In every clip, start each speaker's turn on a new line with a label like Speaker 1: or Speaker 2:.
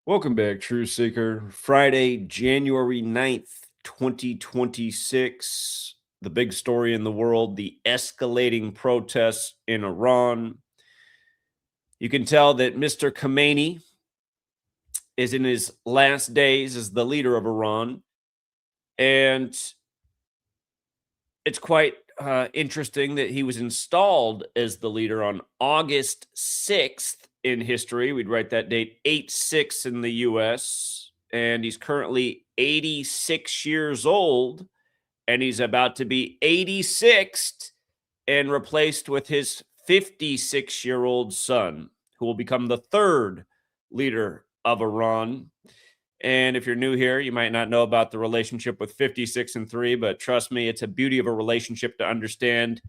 Speaker 1: Welcome back, Truth Seeker. Friday, January 9th, 2026. The big story in the world, the escalating protests in Iran. You can tell that Mr. Khamenei is in his last days as the leader of Iran. And it's quite interesting that he was installed as the leader on August 6th in history. We'd write that date 8-6 in the US. And he's currently 86 years old. And he's about to be 86th and replaced with his 56-year-old son, who will become the third leader of Iran. And if you're new here, you might not know about the relationship with 56 and 3, but trust me, it's a beauty of a relationship to understand.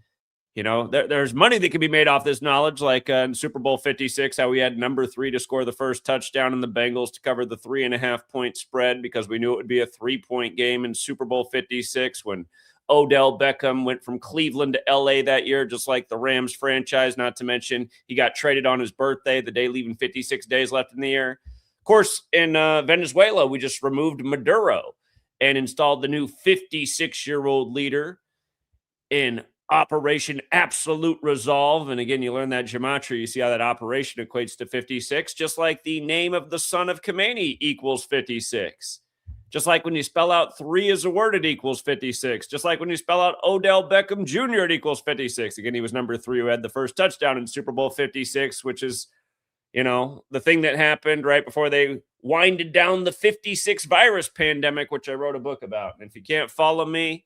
Speaker 1: You know, there's money that can be made off this knowledge, like in Super Bowl 56, how we had number 3 to score the first touchdown in the Bengals to cover the 3.5-point spread because we knew it would be a 3-point game in Super Bowl 56 when Odell Beckham went from Cleveland to LA that year, just like the Rams franchise, not to mention he got traded on his birthday, the day leaving 56 days left in the year. Of course, in Venezuela, we just removed Maduro and installed the new 56-year-old leader in Operation Absolute Resolve. And again, you learn that gematria. You see how that operation equates to 56, just like the name of the son of Khamenei equals 56. Just like when you spell out 3 as a word, it equals 56. Just like when you spell out Odell Beckham Jr., it equals 56. Again, he was number 3 who had the first touchdown in Super Bowl 56, which is, you know, the thing that happened right before they winded down the 56 virus pandemic, which I wrote a book about. And if you can't follow me,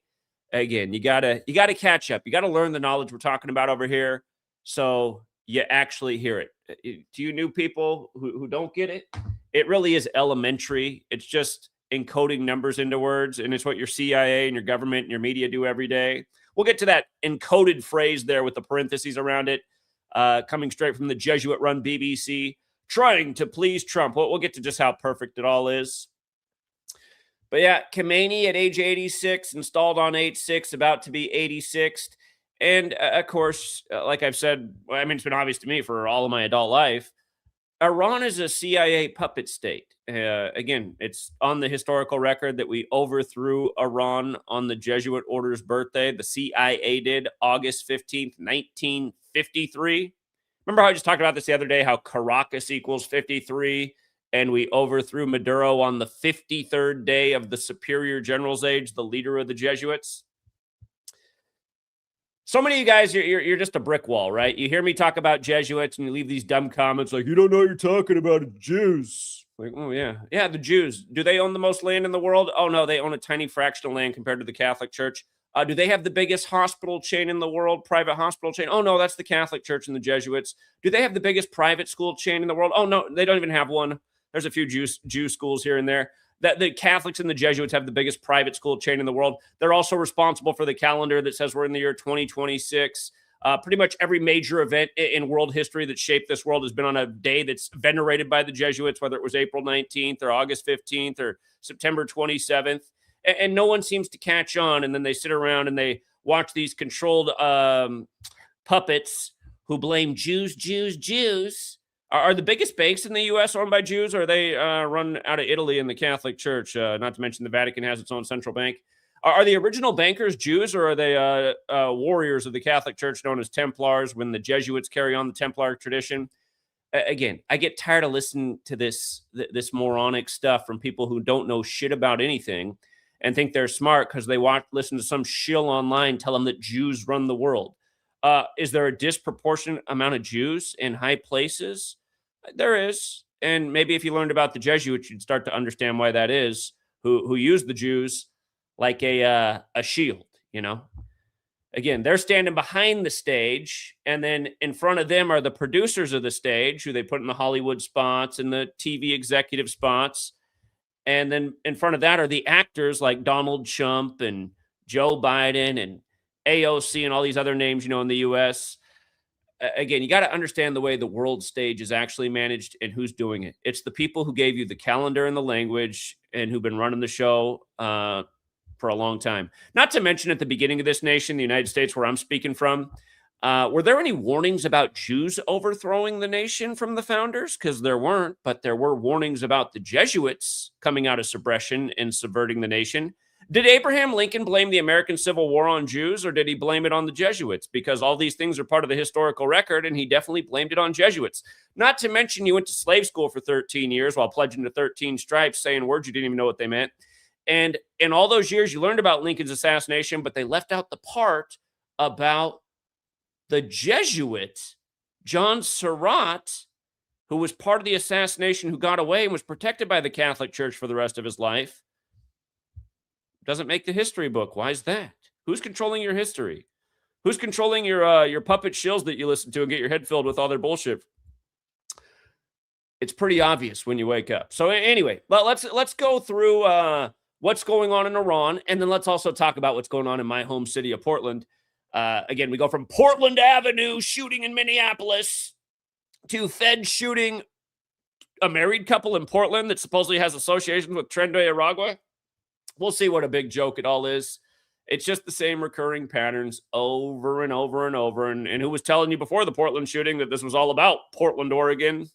Speaker 1: again, you gotta catch up. You gotta learn the knowledge we're talking about over here, so you actually hear it. To you new people who don't get it, it really is elementary. It's just encoding numbers into words, and it's what your CIA and your government and your media do every day. We'll get to that encoded phrase there with the parentheses around it, coming straight from the Jesuit-run BBC, trying to please Trump. We'll get to just how perfect it all is. But yeah, Khamenei at age 86, installed on 8-6, about to be 86th. And of course, like I've said, I mean, it's been obvious to me for all of my adult life, Iran is a CIA puppet state. Again, it's on the historical record that we overthrew Iran on the Jesuit order's birthday. The CIA did August 15th, 1953. Remember how I just talked about this the other day, how Caracas equals 53? And we overthrew Maduro on the 53rd day of the Superior General's Age, the leader of the Jesuits. So many of you guys, you're just a brick wall, right? You hear me talk about Jesuits and you leave these dumb comments like, you don't know what you're talking about, it's Jews. Like, oh, yeah. Yeah, the Jews. Do they own the most land in the world? Oh, no, they own a tiny fraction of land compared to the Catholic Church. Do they have the biggest hospital chain in the world, private hospital chain? Oh, no, that's the Catholic Church and the Jesuits. Do they have the biggest private school chain in the world? Oh, no, they don't even have one. There's a few Jew schools here and there. That the Catholics and the Jesuits have the biggest private school chain in the world. They're also responsible for the calendar that says we're in the year 2026. Pretty much every major event in world history that shaped this world has been on a day that's venerated by the Jesuits, whether it was April 19th or August 15th or September 27th. And no one seems to catch on. And then they sit around and they watch these controlled puppets who blame Jews. Are the biggest banks in the U.S. owned by Jews, or are they run out of Italy and the Catholic Church? Not to mention the Vatican has its own central bank. Are the original bankers Jews, or are they warriors of the Catholic Church known as Templars when the Jesuits carry on the Templar tradition? Again, I get tired of listening to this moronic stuff from people who don't know shit about anything and think they're smart because they listen to some shill online tell them that Jews run the world. Is there a disproportionate amount of Jews in high places? There is. And maybe if you learned about the Jesuits, you'd start to understand why that is, who use the Jews like a shield, you know? Again, they're standing behind the stage, and then in front of them are the producers of the stage, who they put in the Hollywood spots and the TV executive spots. And then in front of that are the actors like Donald Trump and Joe Biden and AOC and all these other names, you know, in the U.S. Again, you got to understand the way the world stage is actually managed and who's doing it. It's the people who gave you the calendar and the language and who've been running the show for a long time. Not to mention at the beginning of this nation, the United States, where I'm speaking from, Were there any warnings about Jews overthrowing the nation from the founders? Because there weren't, but there were warnings about the Jesuits coming out of suppression and subverting the nation. Did Abraham Lincoln blame the American Civil War on Jews, or did he blame it on the Jesuits? Because all these things are part of the historical record, and he definitely blamed it on Jesuits. Not to mention, you went to slave school for 13 years while pledging to 13 stripes, saying words you didn't even know what they meant. And in all those years, you learned about Lincoln's assassination, but they left out the part about the Jesuit, John Surratt, who was part of the assassination, who got away and was protected by the Catholic Church for the rest of his life. Doesn't make the history book. Why is that? Who's controlling your history? Who's controlling your puppet shills that you listen to and get your head filled with all their bullshit? It's pretty obvious when you wake up. So anyway, well, let's go through what's going on in Iran, and then let's also talk about what's going on in my home city of Portland. Again, we go from Portland Avenue shooting in Minneapolis to Fed shooting a married couple in Portland that supposedly has associations with Tren de Aragua. We'll see what a big joke it all is. It's just the same recurring patterns over and over and over. And who was telling you before the Portland shooting that this was all about Portland, Oregon,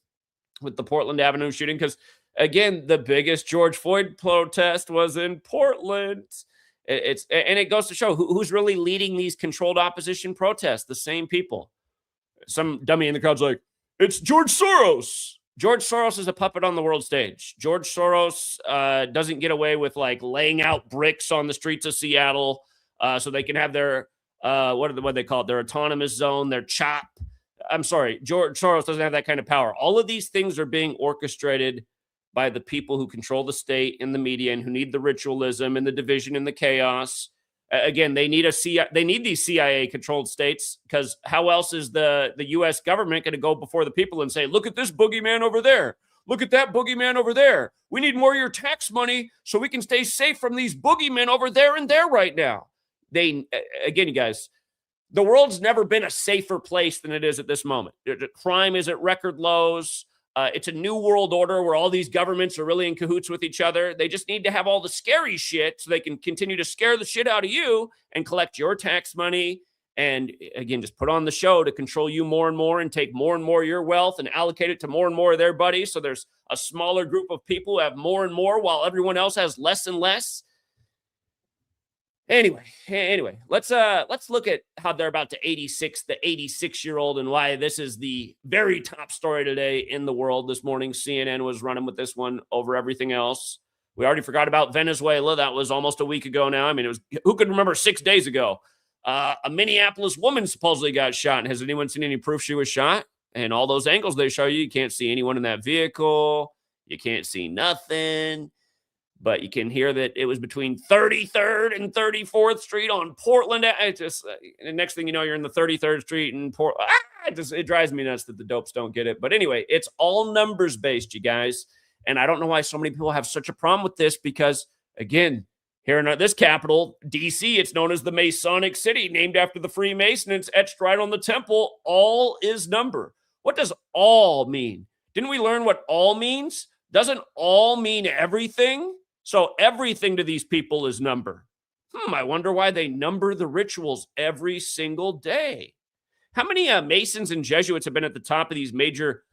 Speaker 1: with the Portland Avenue shooting? Because, again, the biggest George Floyd protest was in Portland. And it goes to show who's really leading these controlled opposition protests. The same people. Some dummy in the crowd's like, it's George Soros. George Soros is a puppet on the world stage. George Soros doesn't get away with like laying out bricks on the streets of Seattle so they can have their what do they call it? Their autonomous zone, their CHOP. I'm sorry, George Soros doesn't have that kind of power. All of these things are being orchestrated by the people who control the state and the media and who need the ritualism and the division and the chaos. Again, they need these CIA-controlled states, because how else is the U.S. government going to go before the people and say, look at this boogeyman over there. Look at that boogeyman over there. We need more of your tax money so we can stay safe from these boogeymen over there and there right now. Again, you guys, the world's never been a safer place than it is at this moment. The crime is at record lows. It's a new world order where all these governments are really in cahoots with each other. They just need to have all the scary shit so they can continue to scare the shit out of you and collect your tax money. And again, just put on the show to control you more and more and take more and more of your wealth and allocate it to more and more of their buddies. So there's a smaller group of people who have more and more while everyone else has less and less. Anyway, let's look at how they're about to 86 the 86-year-old and why this is the very top story today in the world this morning. CNN was running with this one over everything else. We already forgot about Venezuela. That was almost a week ago now. I mean, it was, who could remember 6 days ago? A Minneapolis woman supposedly got shot. And has anyone seen any proof she was shot? And all those angles they show you, you can't see anyone in that vehicle. You can't see nothing. But you can hear that it was between 33rd and 34th Street on Portland. The next thing you know, you're in the 33rd Street in Portland. It drives me nuts that the dopes don't get it. But anyway, it's all numbers based, you guys. And I don't know why so many people have such a problem with this, because, again, here in this capital, D.C., it's known as the Masonic City, named after the Freemasons, etched right on the temple. All is number. What does all mean? Didn't we learn what all means? Doesn't all mean everything? So everything to these people is number. I wonder why they number the rituals every single day. How many Masons and Jesuits have been at the top of these major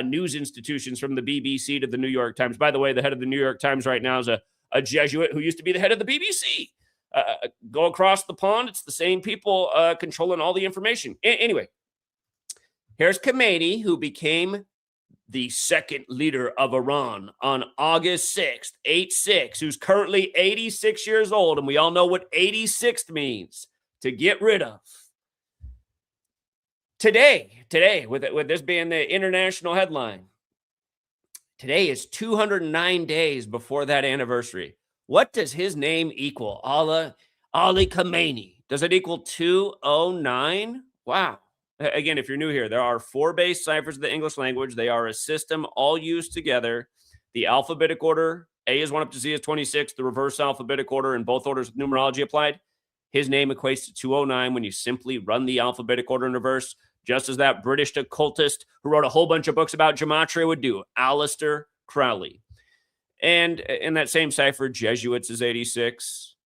Speaker 1: news institutions, from the BBC to the New York Times? By the way, the head of the New York Times right now is a Jesuit who used to be the head of the BBC. Go across the pond, it's the same people controlling all the information. Anyway, here's Khamenei, who became the second leader of Iran on August 6th, 8-6, who's currently 86 years old. And we all know what 86 means: to get rid of. Today, with this being the international headline, today is 209 days before that anniversary. What does his name equal? Ali Khamenei. Does it equal 209? Wow. Again, if you're new here, there are 4 base ciphers of the English language. They are a system all used together. The alphabetic order, A is 1 up to Z is 26. The reverse alphabetic order, in both orders with numerology applied. His name equates to 209 when you simply run the alphabetic order in reverse, just as that British occultist who wrote a whole bunch of books about gematria would do, Aleister Crowley. And in that same cipher, Jesuits is 86.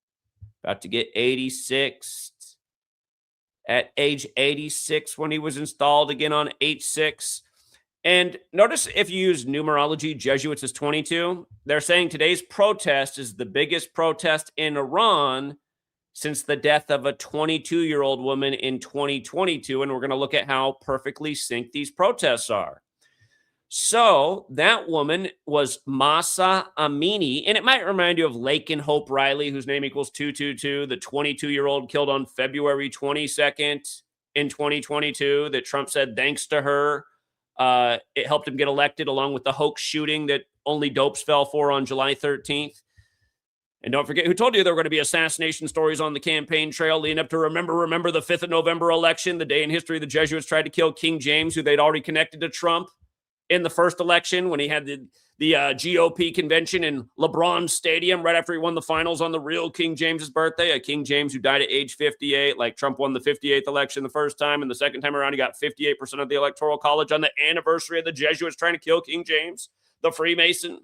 Speaker 1: About to get 86. at age 86 when he was installed, again on 8/6. And notice if you use numerology, Jesuits is 22. They're saying today's protest is the biggest protest in Iran since the death of a 22-year-old woman in 2022. And we're going to look at how perfectly synced these protests are. So that woman was Mahsa Amini, and it might remind you of Laken Hope Riley, whose name equals 222, the 22-year-old killed on February 22nd in 2022 that Trump said thanks to her, it helped him get elected, along with the hoax shooting that only dopes fell for on July 13th. And don't forget, who told you there were going to be assassination stories on the campaign trail leading up to remember the 5th of November election, the day in history the Jesuits tried to kill King James, who they'd already connected to Trump in the first election when he had the GOP convention in LeBron Stadium right after he won the finals on the real King James's birthday, a King James who died at age 58. Like Trump won the 58th election the first time, and the second time around he got 58% of the Electoral College on the anniversary of the Jesuits trying to kill King James, the Freemason.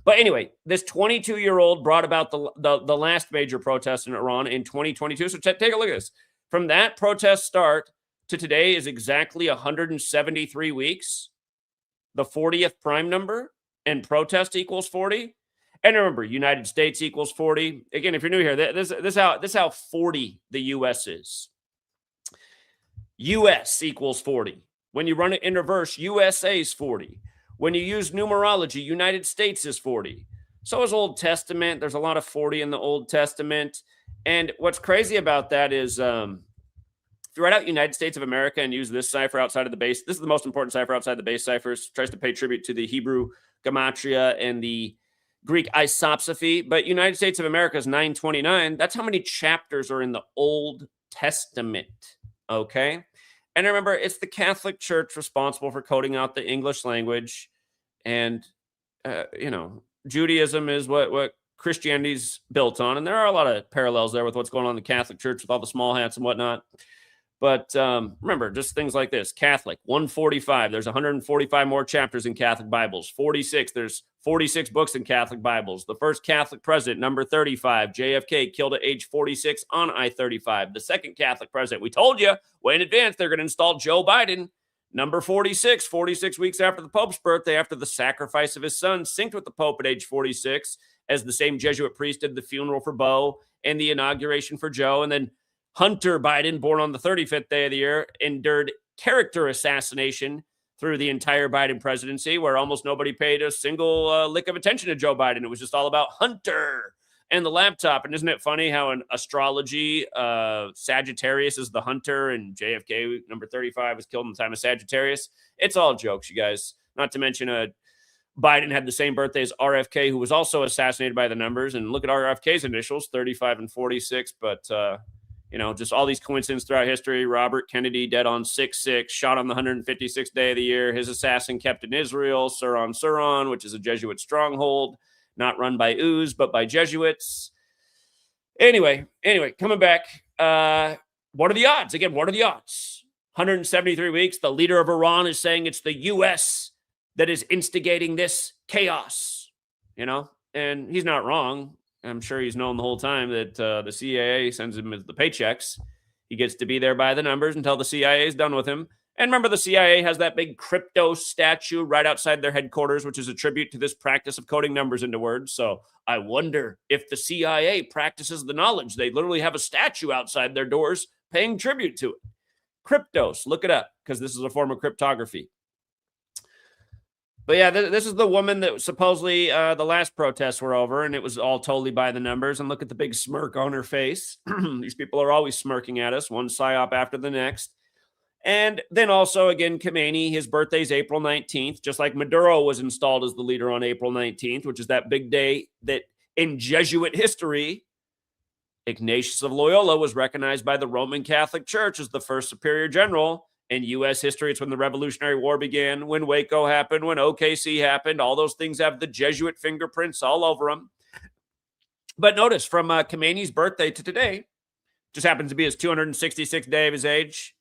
Speaker 1: But anyway, this 22-year-old brought about the last major protest in Iran in 2022. So take a look at this. From that protest start to today is exactly 173 weeks. The 40th prime number, and protest equals 40. And remember, United States equals 40. Again, if you're new here, this is how 40 the U.S. is. U.S. equals 40. When you run it in reverse, USA is 40. When you use numerology, United States is 40. So is Old Testament. There's a lot of 40 in the Old Testament. And what's crazy about that is if you write out United States of America and use this cipher outside of the base, this is the most important cipher outside the base ciphers, tries to pay tribute to the Hebrew Gematria and the Greek isopsophy, but United States of America is 929. That's how many chapters are in the Old Testament, okay? And remember, it's the Catholic Church responsible for coding out the English language, and, Judaism is what Christianity's built on, and there are a lot of parallels there with what's going on in the Catholic Church with all the small hats and whatnot. But remember, just things like this. Catholic, 145. There's 145 more chapters in Catholic Bibles. 46. There's 46 books in Catholic Bibles. The first Catholic president, number 35, JFK, killed at age 46 on I-35. The second Catholic president, we told you way in advance they're going to install Joe Biden, number 46, 46 weeks after the Pope's birthday, after the sacrifice of his son, synced with the Pope at age 46, as the same Jesuit priest did the funeral for Beau and the inauguration for Joe. And then Hunter Biden, born on the 35th day of the year, endured character assassination through the entire Biden presidency, where almost nobody paid a single lick of attention to Joe Biden. It was just all about Hunter and the laptop. And isn't it funny how in astrology, Sagittarius is the hunter, and JFK, number 35, was killed in the time of Sagittarius? It's all jokes, you guys. Not to mention Biden had the same birthday as RFK, who was also assassinated by the numbers. And look at RFK's initials, 35 and 46. But just all these coincidences throughout history. Robert Kennedy dead on 6/6, shot on the 156th day of the year. His assassin kept in Israel, Suron, which is a Jesuit stronghold, not run by Uz, but by Jesuits. Anyway, coming back. What are the odds? Again, what are the odds? 173 weeks. The leader of Iran is saying it's the U.S. that is instigating this chaos, and he's not wrong. I'm sure he's known the whole time that the CIA sends him the paychecks. He gets to be there by the numbers until the CIA is done with him. And remember, the CIA has that big crypto statue right outside their headquarters, which is a tribute to this practice of coding numbers into words. So I wonder if the CIA practices the knowledge. They literally have a statue outside their doors paying tribute to it. Cryptos, look it up, because this is a form of cryptography. But yeah, this is the woman that supposedly the last protests were over, and it was all totally by the numbers. And look at the big smirk on her face. These people are always smirking at us, one psyop after the next. And then also, again, Khamenei, his birthday's April 19th, just like Maduro was installed as the leader on April 19th, which is that big day that in Jesuit history, Ignatius of Loyola was recognized by the Roman Catholic Church as the first superior general. In U.S. history, it's when the Revolutionary War began, when Waco happened, when OKC happened. All those things have the Jesuit fingerprints all over them. But notice, from Khamenei's birthday to today, just happens to be his 266th day of his age.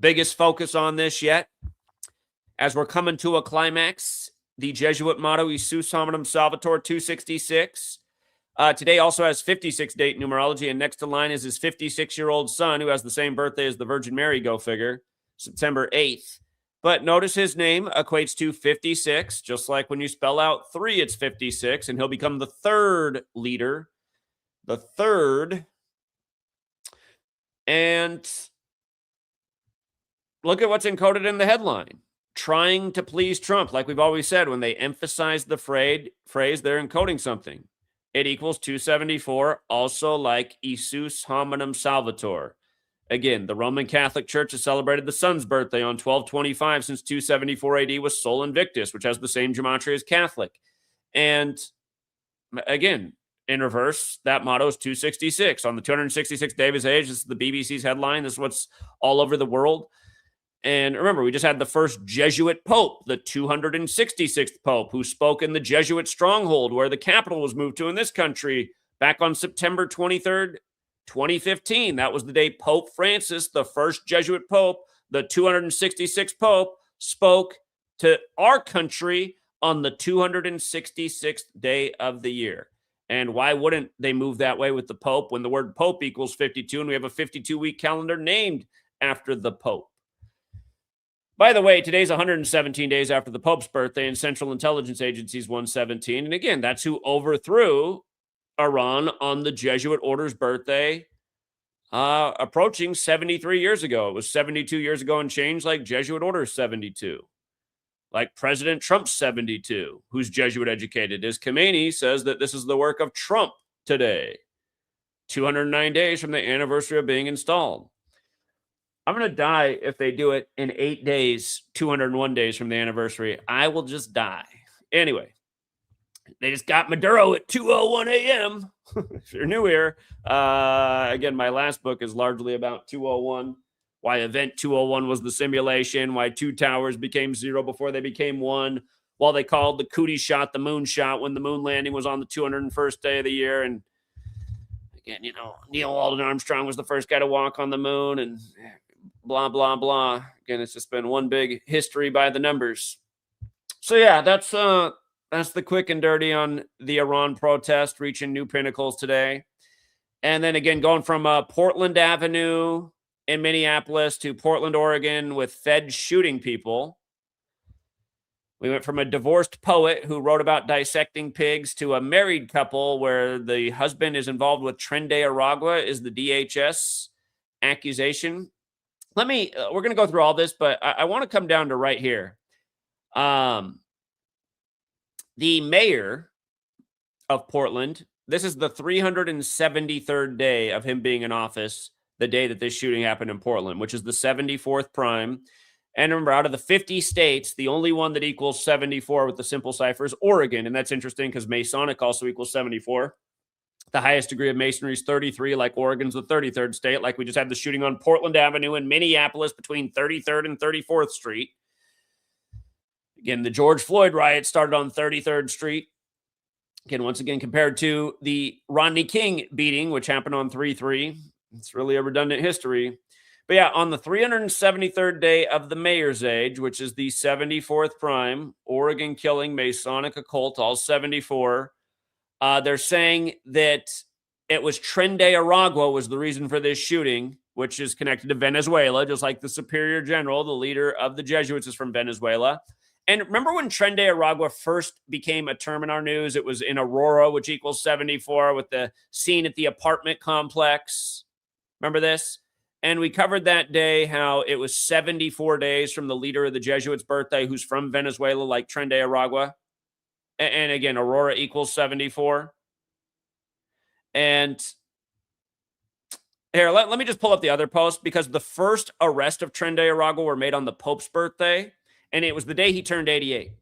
Speaker 1: Biggest focus on this yet. As we're coming to a climax, the Jesuit motto, Jesus Hominum Salvator 266. Today also has 56 date numerology, and next in line is his 56-year-old son, who has the same birthday as the Virgin Mary, go figure, September 8th. But notice his name equates to 56, just like when you spell out 3, it's 56, and he'll become the third leader. The third. And look at what's encoded in the headline. Trying to please Trump. Like we've always said, when they emphasize the phrase, they're encoding something. It equals 274, also like Isus hominum salvator. Again, the Roman Catholic Church has celebrated the Son's birthday on 12/25 since 274 AD was Sol Invictus, which has the same gematria as Catholic. And again, in reverse, that motto is 266. On the 266th day of his age, this is the BBC's headline. This is what's all over the world. And remember, we just had the first Jesuit pope, the 266th pope, who spoke in the Jesuit stronghold where the capital was moved to in this country back on September 23rd, 2015. That was the day Pope Francis, the first Jesuit pope, the 266th pope, spoke to our country on the 266th day of the year. And why wouldn't they move that way with the pope when the word pope equals 52 and we have a 52-week calendar named after the pope? By the way, today's 117 days after the Pope's birthday, and Central Intelligence Agency's 117. And again, that's who overthrew Iran on the Jesuit order's birthday, approaching 73 years ago. It was 72 years ago and change, like Jesuit order 72. Like President Trump's 72, who's Jesuit educated. As Khamenei says that this is the work of Trump today, 209 days from the anniversary of being installed. I'm going to die if they do it in 8 days, 201 days from the anniversary. I will just die. Anyway, they just got Maduro at 2:01 a.m. If you're new here, again, my last book is largely about 2:01, why Event 2:01 was the simulation, why 2 towers became 0 before they became 1, while they called the cootie shot the moon shot when the moon landing was on the 201st day of the year. And again, you know, Neil Alden Armstrong was the first guy to walk on the moon, and blah, blah, blah. Again, it's just been one big history by the numbers. So yeah, that's the quick and dirty on the Iran protest reaching new pinnacles today. And then again, going from Portland Avenue in Minneapolis to Portland, Oregon, with feds shooting people. We went from a divorced poet who wrote about dissecting pigs to a married couple where the husband is involved with Tren de Aragua, is the DHS accusation. We're going to go through all this, but I want to come down to right here. The mayor of Portland, this is the 373rd day of him being in office, the day that this shooting happened in Portland, which is the 74th prime. And remember, out of the 50 states, the only one that equals 74 with the simple cipher is Oregon. And that's interesting because Masonic also equals 74. The highest degree of masonry is 33, like Oregon's the 33rd state, like we just had the shooting on Portland Avenue in Minneapolis between 33rd and 34th Street. Again, the George Floyd riot started on 33rd Street. Again, once again, compared to the Rodney King beating, which happened on 3-3. It's really a redundant history. But yeah, on the 373rd day of the mayor's age, which is the 74th prime, Oregon killing, Masonic occult, all 74. They're saying that it was Tren de Aragua was the reason for this shooting, which is connected to Venezuela, just like the superior general, the leader of the Jesuits, is from Venezuela. And remember when Tren de Aragua first became a term in our news? It was in Aurora, which equals 74, with the scene at the apartment complex. Remember this? And we covered that day how it was 74 days from the leader of the Jesuits' birthday, who's from Venezuela, like Tren de Aragua. And again, Aurora equals 74. And here, let me just pull up the other post, because the first arrest of Tren de Aragua were made on the Pope's birthday, and it was the day he turned 88.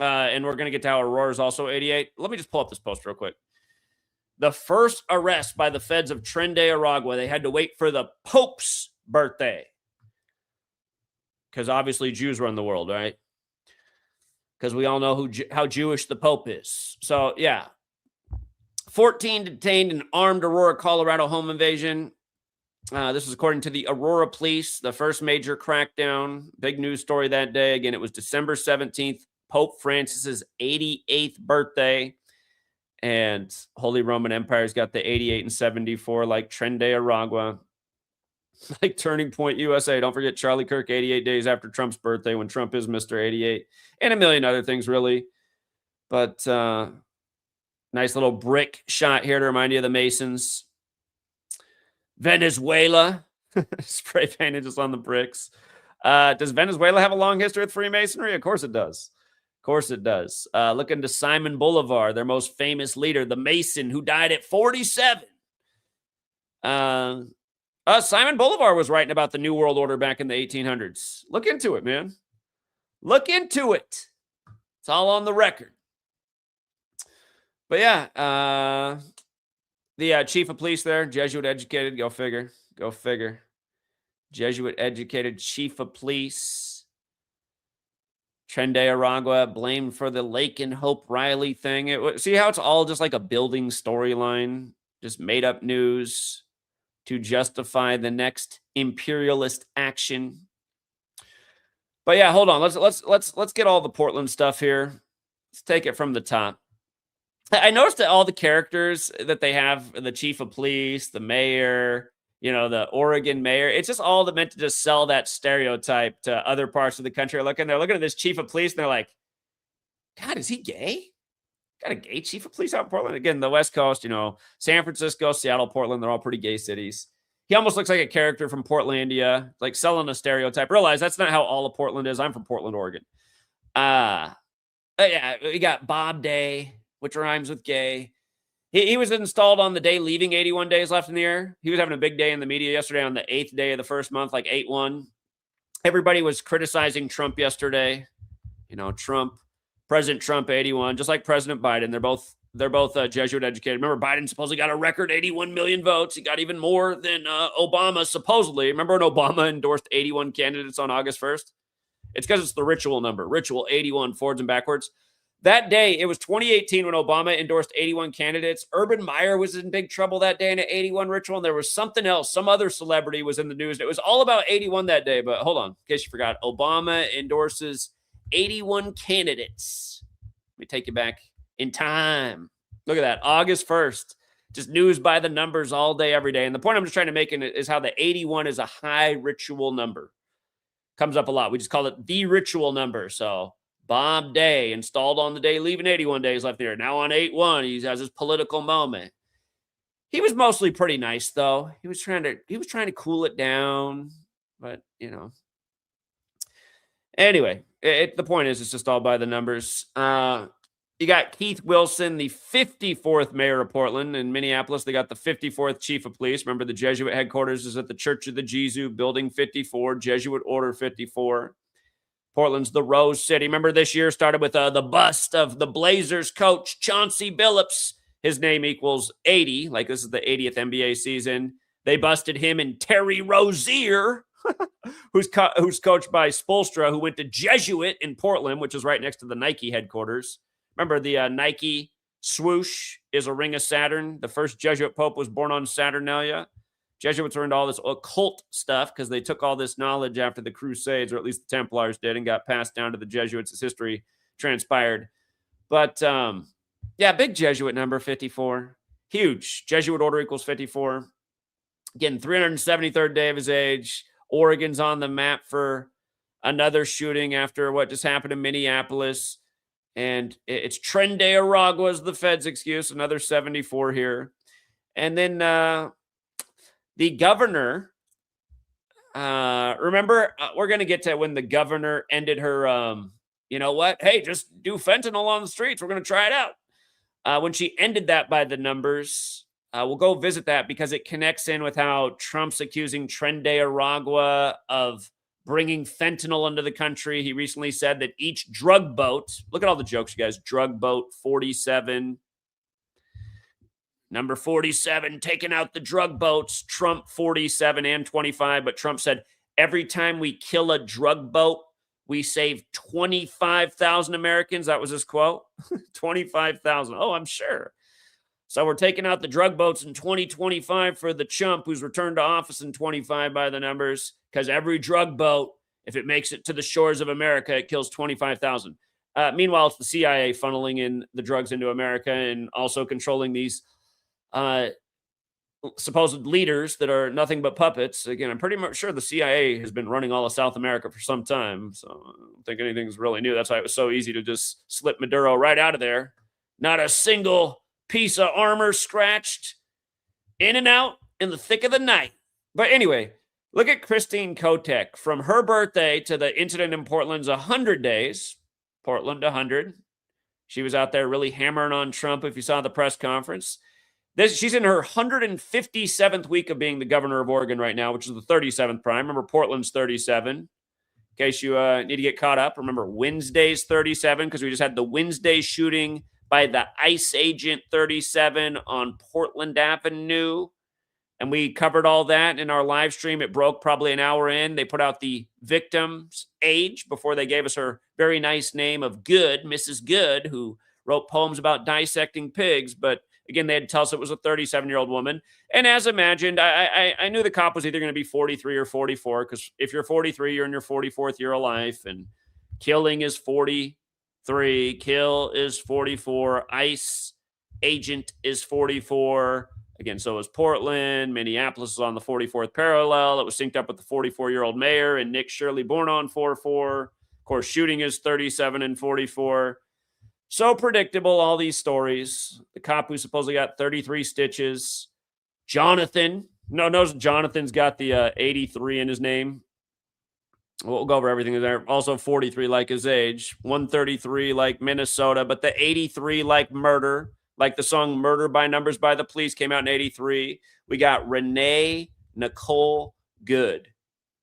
Speaker 1: And we're going to get to how Aurora is also 88. Let me just pull up this post real quick. The first arrest by the feds of Tren de Aragua, they had to wait for the Pope's birthday. Because obviously Jews run the world, right? Because we all know how Jewish the Pope is. So, yeah. 14 detained in armed Aurora, Colorado home invasion. This is according to the Aurora police, the first major crackdown. Big news story that day. Again, it was December 17th, Pope Francis's 88th birthday. And Holy Roman Empire's got the 88 and 74, like Tren de Aragua, like Turning Point USA. Don't forget Charlie Kirk, 88 days after Trump's birthday, when Trump is Mr. 88, and a million other things, really. But nice little brick shot here to remind you of the Masons. Venezuela, spray painted just on the bricks. Does Venezuela have a long history with Freemasonry? Of course it does. Of course it does. Look into Simon Bolivar, their most famous leader, the Mason who died at 47. Simon Bolivar was writing about the New World Order back in the 1800s. Look into it, man. Look into it. It's all on the record. But yeah, the chief of police there, Jesuit educated, go figure. Go figure. Jesuit educated chief of police. Tren de Aragua blamed for the Lake and Hope Riley thing. See how it's all just like a building storyline, just made up news to justify the next imperialist action. But yeah, hold on. Let's get all the Portland stuff here. Let's take it from the top. I noticed that all the characters that they have, the chief of police, the mayor, the Oregon mayor, it's just all meant to just sell that stereotype to other parts of the country. They're looking at this chief of police and they're like, God, is he gay? Got a gay chief of police out in Portland? Again, the West Coast, San Francisco, Seattle, Portland, they're all pretty gay cities. He almost looks like a character from Portlandia, like selling a stereotype. Realize that's not how all of Portland is. I'm from Portland, Oregon. Yeah, we got Bob Day, which rhymes with gay. He was installed on the day leaving 81 days left in the year. He was having a big day in the media yesterday on the 8th day of the first month, like 8-1. Everybody was criticizing Trump yesterday. President Trump, 81, just like President Biden. They're both Jesuit educated. Remember, Biden supposedly got a record 81 million votes. He got even more than Obama, supposedly. Remember when Obama endorsed 81 candidates on August 1st? It's because it's the ritual number. Ritual 81, forwards and backwards. That day, it was 2018 when Obama endorsed 81 candidates. Urban Meyer was in big trouble that day in an 81 ritual, and there was something else. Some other celebrity was in the news. It was all about 81 that day, but hold on, in case you forgot. Obama endorses 81 candidates. Let me take you back in time. Look at that, August 1st. Just news by the numbers all day, every day. And the point I'm just trying to make is how the 81 is a high ritual number. Comes up a lot. We just call it the ritual number, so... Bob Day, installed on the day leaving 81 days left there. Now on 8-1, he has his political moment. He was mostly pretty nice, though. He was trying to cool it down, but Anyway, the point is, it's just all by the numbers. You got Keith Wilson, the 54th mayor of Portland. In Minneapolis, they got the 54th chief of police. Remember, the Jesuit headquarters is at the Church of the Jesu, Building 54, Jesuit Order 54. Portland's the Rose City. Remember, this year started with the bust of the Blazers coach, Chauncey Billups. His name equals 80, like this is the 80th NBA season. They busted him and Terry Rozier, who's coached by Spoelstra, who went to Jesuit in Portland, which is right next to the Nike headquarters. Remember, the Nike swoosh is a ring of Saturn. The first Jesuit pope was born on Saturnalia. Jesuits are into all this occult stuff because they took all this knowledge after the Crusades, or at least the Templars did, and got passed down to the Jesuits as history transpired. But, yeah, big Jesuit number, 54. Huge. Jesuit order equals 54. Again, 373rd day of his age. Oregon's on the map for another shooting after what just happened in Minneapolis. And it's Tren de Aragua is the Fed's excuse. Another 74 here. And then... the governor, remember, we're going to get to when the governor ended her, hey, just do fentanyl on the streets. We're going to try it out. When she ended that by the numbers, we'll go visit that because it connects in with how Trump's accusing Tren de Aragua of bringing fentanyl into the country. He recently said that each drug boat, look at all the jokes, you guys, drug boat 47, Number 47, taking out the drug boats. Trump 47 and 25. But Trump said, every time we kill a drug boat, we save 25,000 Americans. That was his quote. 25,000. Oh, I'm sure. So we're taking out the drug boats in 2025 for the chump who's returned to office in 25 by the numbers, because every drug boat, if it makes it to the shores of America, it kills 25,000. Meanwhile, it's the CIA funneling in the drugs into America and also controlling these supposed leaders that are nothing but puppets. Again, I'm pretty much sure the CIA has been running all of South America for some time, so I don't think anything's really new. That's why it was so easy to just slip Maduro right out of there. Not a single piece of armor scratched. In and out in the thick of the night. But anyway, look at Christine Kotek. From her birthday to the incident in Portland's 100 days. Portland 100. She was out there really hammering on Trump, if you saw the press conference. She's in her 157th week of being the governor of Oregon right now, which is the 37th prime. Remember, Portland's 37. In case you need to get caught up, remember Wednesday's 37, because we just had the Wednesday shooting by the ICE agent 37 on Portland Avenue. And we covered all that in our live stream. It broke probably an hour in. They put out the victim's age before they gave us her very nice name of Good, Mrs. Good, who wrote poems about dissecting pigs. But again, they had to tell us it was a 37-year-old woman. And as imagined, I knew the cop was either going to be 43 or 44, because if you're 43, you're in your 44th year of life, and killing is 43, kill is 44, ICE agent is 44. Again, so is Portland. Minneapolis is on the 44th parallel. It was synced up with the 44-year-old mayor and Nick Shirley, born on 4-4. Of course, shooting is 37 and 44. So predictable, all these stories. The cop who supposedly got 33 stitches. Jonathan. Notice Jonathan's got the 83 in his name. We'll go over everything there. Also 43 like his age. 133 like Minnesota. But the 83 like murder. Like the song Murder by Numbers by the Police came out in 83. We got Renee Nicole Good.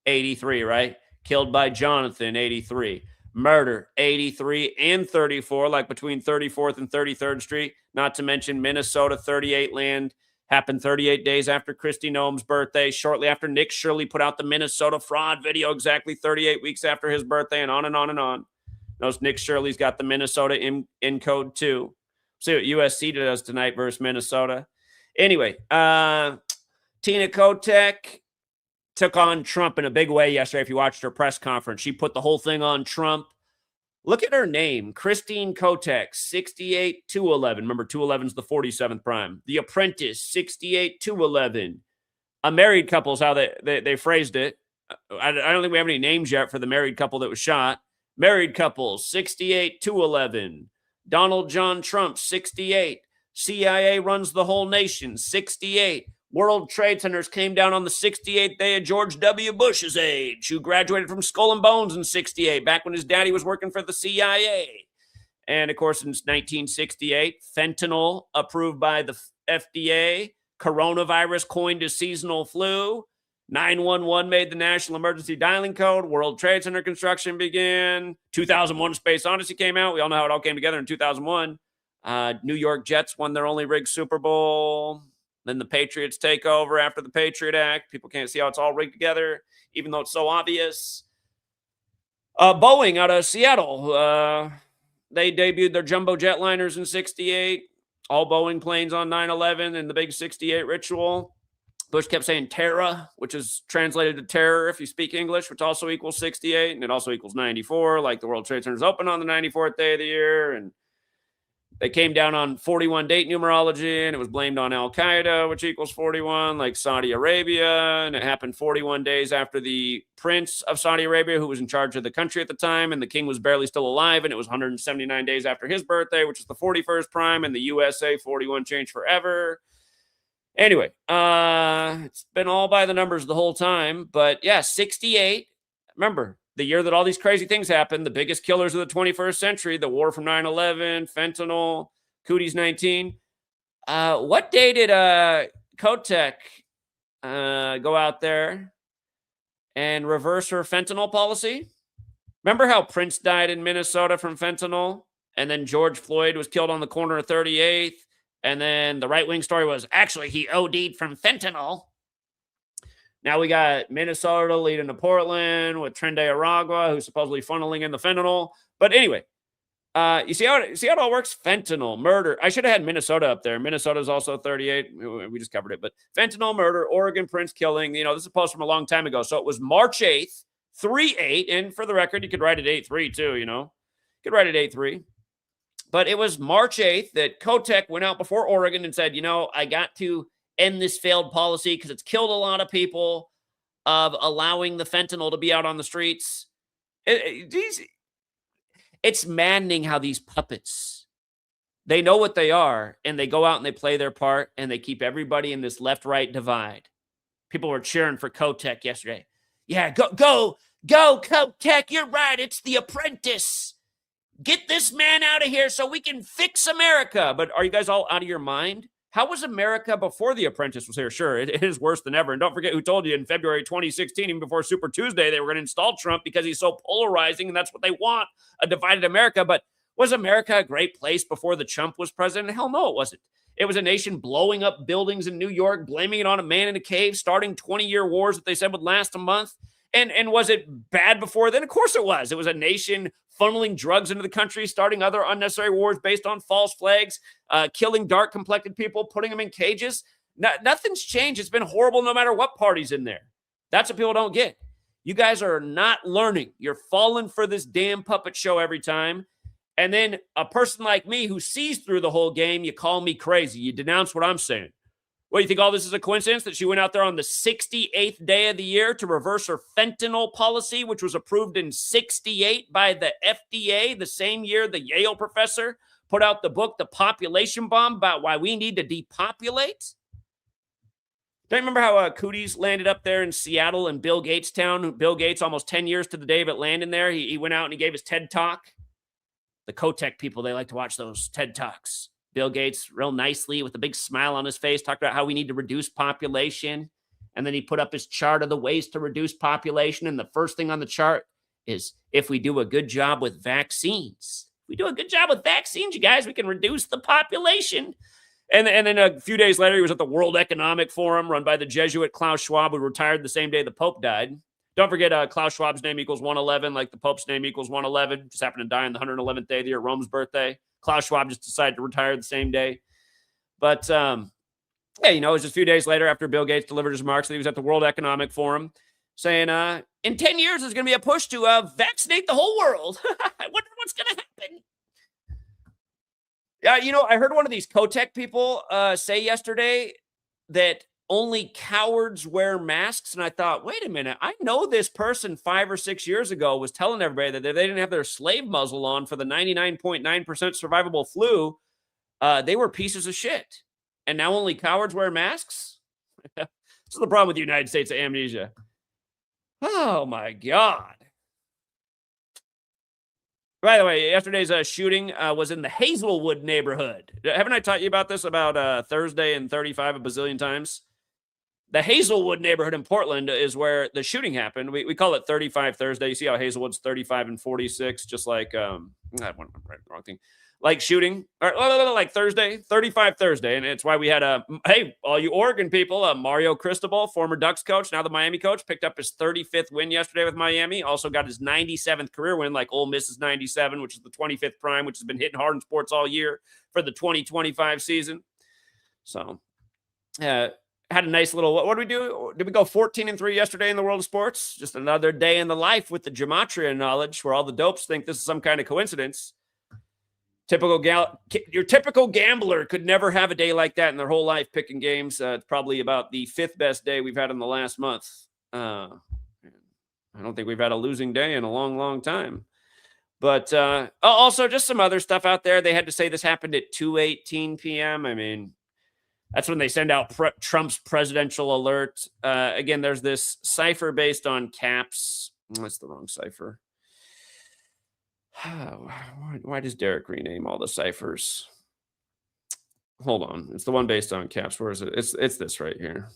Speaker 1: 83, right? Killed by Jonathan, 83. Murder, 83 and 34, like between 34th and 33rd Street. Not to mention Minnesota 38 land. Happened 38 days after Kristi Noem's birthday, shortly after Nick Shirley put out the Minnesota fraud video, exactly 38 weeks after his birthday, and on and on and on. Notice Nick Shirley's got the Minnesota in code too. See what USC does tonight versus Minnesota. Anyway, Tina Kotek took on Trump in a big way yesterday. If you watched her press conference, she put the whole thing on Trump. Look at her name, Christine Kotek, 68-211. Remember, 211 is the 47th prime. The Apprentice, 68-211. A married couple is how they phrased it. I don't think we have any names yet for the married couple that was shot. Married couple, 68-211. Donald John Trump, 68. CIA runs the whole nation, 68. World Trade Centers came down on the 68th day of George W. Bush's age, who graduated from Skull and Bones in 68, back when his daddy was working for the CIA. And, of course, in 1968, fentanyl approved by the FDA, coronavirus coined as seasonal flu, 911 made the national emergency dialing code. World Trade Center construction began. 2001 Space Odyssey came out. We all know how it all came together in 2001. New York Jets won their only rigged Super Bowl. Then the Patriots take over after the Patriot Act. People can't see how it's all rigged together, even though it's so obvious. Boeing out of Seattle. They debuted their jumbo jetliners in 68. All Boeing planes on 9/11 and the big 68 ritual. Bush kept saying Terra, which is translated to terror if you speak English, which also equals 68, and it also equals 94, like the World Trade Center is open on the 94th day of the year. And they came down on 41 date numerology, and it was blamed on Al-Qaeda, which equals 41, like Saudi Arabia. And it happened 41 days after the Prince of Saudi Arabia, who was in charge of the country at the time, and the king was barely still alive, and it was 179 days after his birthday, which is the 41st prime, and the USA 41 changed forever. Anyway, it's been all by the numbers the whole time. But yeah, 68. Remember, the year that all these crazy things happened, the biggest killers of the 21st century, the war from 9/11, fentanyl, Cooties 19. What day did Kotek go out there and reverse her fentanyl policy? Remember how Prince died in Minnesota from fentanyl? And then George Floyd was killed on the corner of 38th? And then the right-wing story was, actually, he OD'd from fentanyl. Now we got Minnesota leading to Portland with Trende Aragua, who's supposedly funneling in the fentanyl. But anyway, you see how it all works? Fentanyl, murder. I should have had Minnesota up there. Minnesota's also 38. We just covered it. But fentanyl, murder, Oregon Prince killing. You know, this is a post from a long time ago. So it was March 8th, 3/8. And for the record, you could write it 8/3 too, you know. Could write it 8-3. But it was March 8th that Kotek went out before Oregon and said, I got to end this failed policy because it's killed a lot of people of allowing the fentanyl to be out on the streets. It's maddening how these puppets, they know what they are, and they go out and they play their part, and they keep everybody in this left-right divide. People were cheering for Kotek yesterday. Yeah, go, Kotek, you're right. It's The Apprentice. Get this man out of here so we can fix America. But are you guys all out of your mind? How was America before The Apprentice was here? Sure, it is worse than ever. And don't forget who told you in February 2016, even before Super Tuesday, they were going to install Trump because he's so polarizing, and that's what they want, a divided America. But was America a great place before the Trump was president? Hell no, it wasn't. It was a nation blowing up buildings in New York, blaming it on a man in a cave, starting 20-year wars that they said would last a month. And was it bad before then? Of course it was. It was a nation funneling drugs into the country, starting other unnecessary wars based on false flags, killing dark-complected people, putting them in cages. Nothing's changed. It's been horrible no matter what party's in there. That's what people don't get. You guys are not learning. You're falling for this damn puppet show every time. And then a person like me who sees through the whole game, you call me crazy. You denounce what I'm saying. Well, you think all this is a coincidence that she went out there on the 68th day of the year to reverse her fentanyl policy, which was approved in 68 by the FDA, the same year the Yale professor put out the book, The Population Bomb, about why we need to depopulate? Don't you remember how Cooties landed up there in Seattle and Bill Gates town? Bill Gates, almost 10 years to the day of it landing there, he went out and he gave his TED Talk. The Kotek people, they like to watch those TED Talks. Bill Gates, real nicely, with a big smile on his face, talked about how we need to reduce population. And then he put up his chart of the ways to reduce population. And the first thing on the chart is if we do a good job with vaccines. If we do a good job with vaccines, you guys, we can reduce the population. And then a few days later, he was at the World Economic Forum run by the Jesuit Klaus Schwab, who retired the same day the Pope died. Don't forget, Klaus Schwab's name equals 111, like the Pope's name equals 111. Just happened to die on the 111th day of the year, Rome's birthday. Klaus Schwab just decided to retire the same day. But, yeah, it was just a few days later after Bill Gates delivered his remarks that he was at the World Economic Forum saying, in 10 years, there's going to be a push to vaccinate the whole world. I wonder what's going to happen. Yeah, I heard one of these Kotek people say yesterday that only cowards wear masks. And I thought, wait a minute. I know this person 5 or 6 years ago was telling everybody that if they didn't have their slave muzzle on for the 99.9% survivable flu, they were pieces of shit. And now only cowards wear masks? This is the problem with the United States of amnesia. Oh, my God. By the way, yesterday's shooting was in the Hazelwood neighborhood. Haven't I taught you about this about Thursday and 35 a bazillion times? The Hazelwood neighborhood in Portland is where the shooting happened. We call it 35 Thursday. You see how Hazelwood's 35 and 46, just like, I went right, wrong thing. Like shooting, or like Thursday, 35 Thursday. And it's why we had hey, all you Oregon people, Mario Cristobal, former Ducks coach, now the Miami coach, picked up his 35th win yesterday with Miami. Also got his 97th career win, like Ole Miss's 97, which is the 25th prime, which has been hitting hard in sports all year for the 2025 season. So, had a nice little, what did we do? Did we go 14-3 yesterday in the world of sports? Just another day in the life with the gematria knowledge where all the dopes think this is some kind of coincidence. Your typical gambler could never have a day like that in their whole life picking games. It's probably about the 5th best day we've had in the last month. I don't think we've had a losing day in a long, long time. But also just some other stuff out there. They had to say this happened at 2:18 p.m. I mean, that's when they send out Trump's presidential alert. Again, there's this cipher based on caps. That's the wrong cipher. Why does Derek rename all the ciphers? Hold on. It's the one based on caps. Where is it? It's this right here.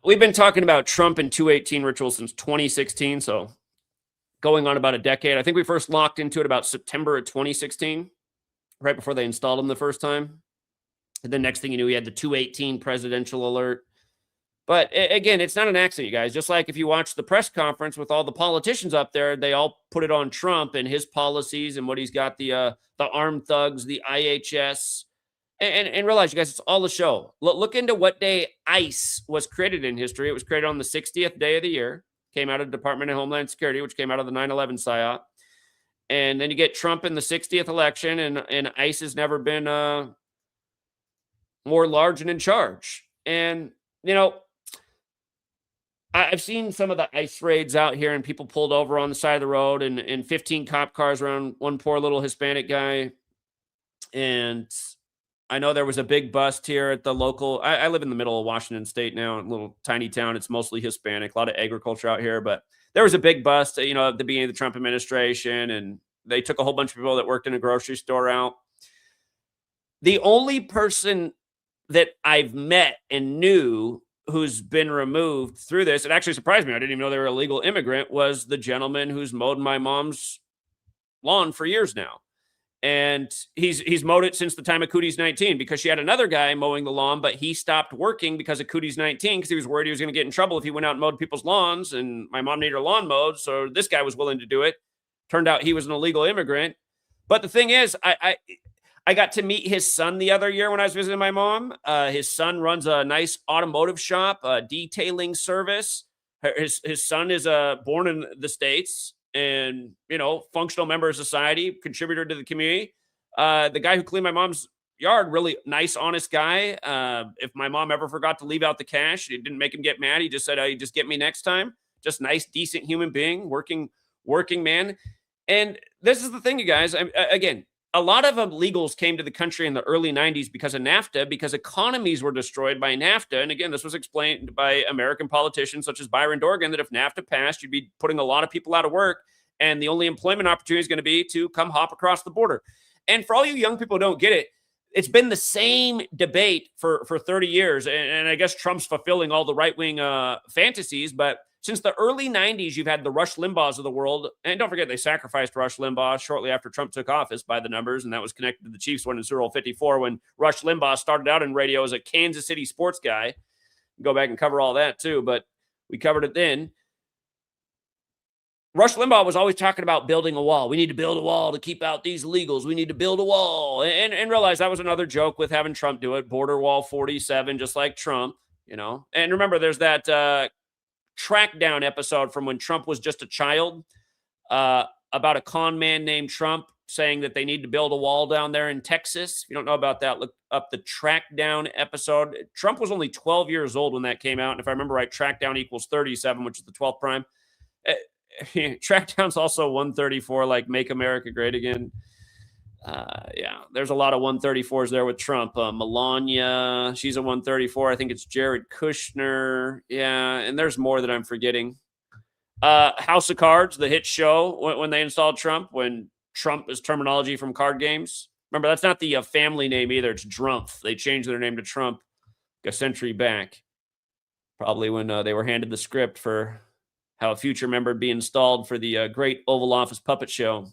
Speaker 1: We've been talking about Trump and 218 rituals since 2016. So going on about a decade. I think we first locked into it about September of 2016, right before they installed him the first time. And then next thing you knew, he had the 218 presidential alert. But again, it's not an accident, you guys. Just like if you watch the press conference with all the politicians up there, they all put it on Trump and his policies and what he's got, the armed thugs, the IHS. And realize, you guys, it's all a show. Look into what day ICE was created in history. It was created on the 60th day of the year. came out of the Department of Homeland Security, which came out of the 9/11 psyop. And then you get Trump in the 60th election, and ICE has never been more large and in charge. And, I've seen some of the ICE raids out here and people pulled over on the side of the road and 15 cop cars around one poor little Hispanic guy. And I know there was a big bust here at the local. I live in the middle of Washington State now, a little tiny town. It's mostly Hispanic, a lot of agriculture out here. But there was a big bust, at the beginning of the Trump administration. And they took a whole bunch of people that worked in a grocery store out. The only person that I've met and knew who's been removed through this, it actually surprised me. I didn't even know they were a legal immigrant, was the gentleman who's mowed my mom's lawn for years now. And he's mowed it since the time of Cooties 19 because she had another guy mowing the lawn, but he stopped working because of Cooties 19 because he was worried he was going to get in trouble if he went out and mowed people's lawns. And my mom needed her lawn mowed, so this guy was willing to do it. Turned out he was an illegal immigrant. But the thing is, I got to meet his son the other year when I was visiting my mom. His son runs a nice automotive shop, a detailing service. His son is born in the States and, functional member of society, contributor to the community. The guy who cleaned my mom's yard, really nice, honest guy. If my mom ever forgot to leave out the cash, it didn't make him get mad. He just said, "You just get me next time." Just nice, decent human being, working man. And this is the thing, you guys. Again, a lot of illegals came to the country in the early 90s because of NAFTA, because economies were destroyed by NAFTA. And again, this was explained by American politicians such as Byron Dorgan, that if NAFTA passed, you'd be putting a lot of people out of work. And the only employment opportunity is going to be to come hop across the border. And for all you young people who don't get it, it's been the same debate for 30 years. And I guess Trump's fulfilling all the right-wing fantasies. But since the early 90s, you've had the Rush Limbaughs of the world. And don't forget, they sacrificed Rush Limbaugh shortly after Trump took office by the numbers. And that was connected to the Chiefs winning Super Bowl 54 when Rush Limbaugh started out in radio as a Kansas City sports guy. Go back and cover all that too, but we covered it then. Rush Limbaugh was always talking about building a wall. We need to build a wall to keep out these illegals. We need to build a wall. And realize that was another joke with having Trump do it. Border Wall 47, just like Trump, And remember, there's that track down episode from when Trump was just a child about a con man named Trump saying that they need to build a wall down there in Texas. If you don't know about that, look up the track down episode. Trump was only 12 years old when that came out. And if I remember right, track down equals 37, which is the 12th prime. Track down's also 134, like Make America Great Again. Yeah, there's a lot of 134s there with Trump. Melania, she's a 134. I think it's Jared Kushner. Yeah, and there's more that I'm forgetting. House of Cards, the hit show when they installed Trump, when Trump is terminology from card games. Remember, that's not the family name either. It's Drumpf. They changed their name to Trump a century back. Probably when they were handed the script for how a future member would be installed for the great Oval Office puppet show.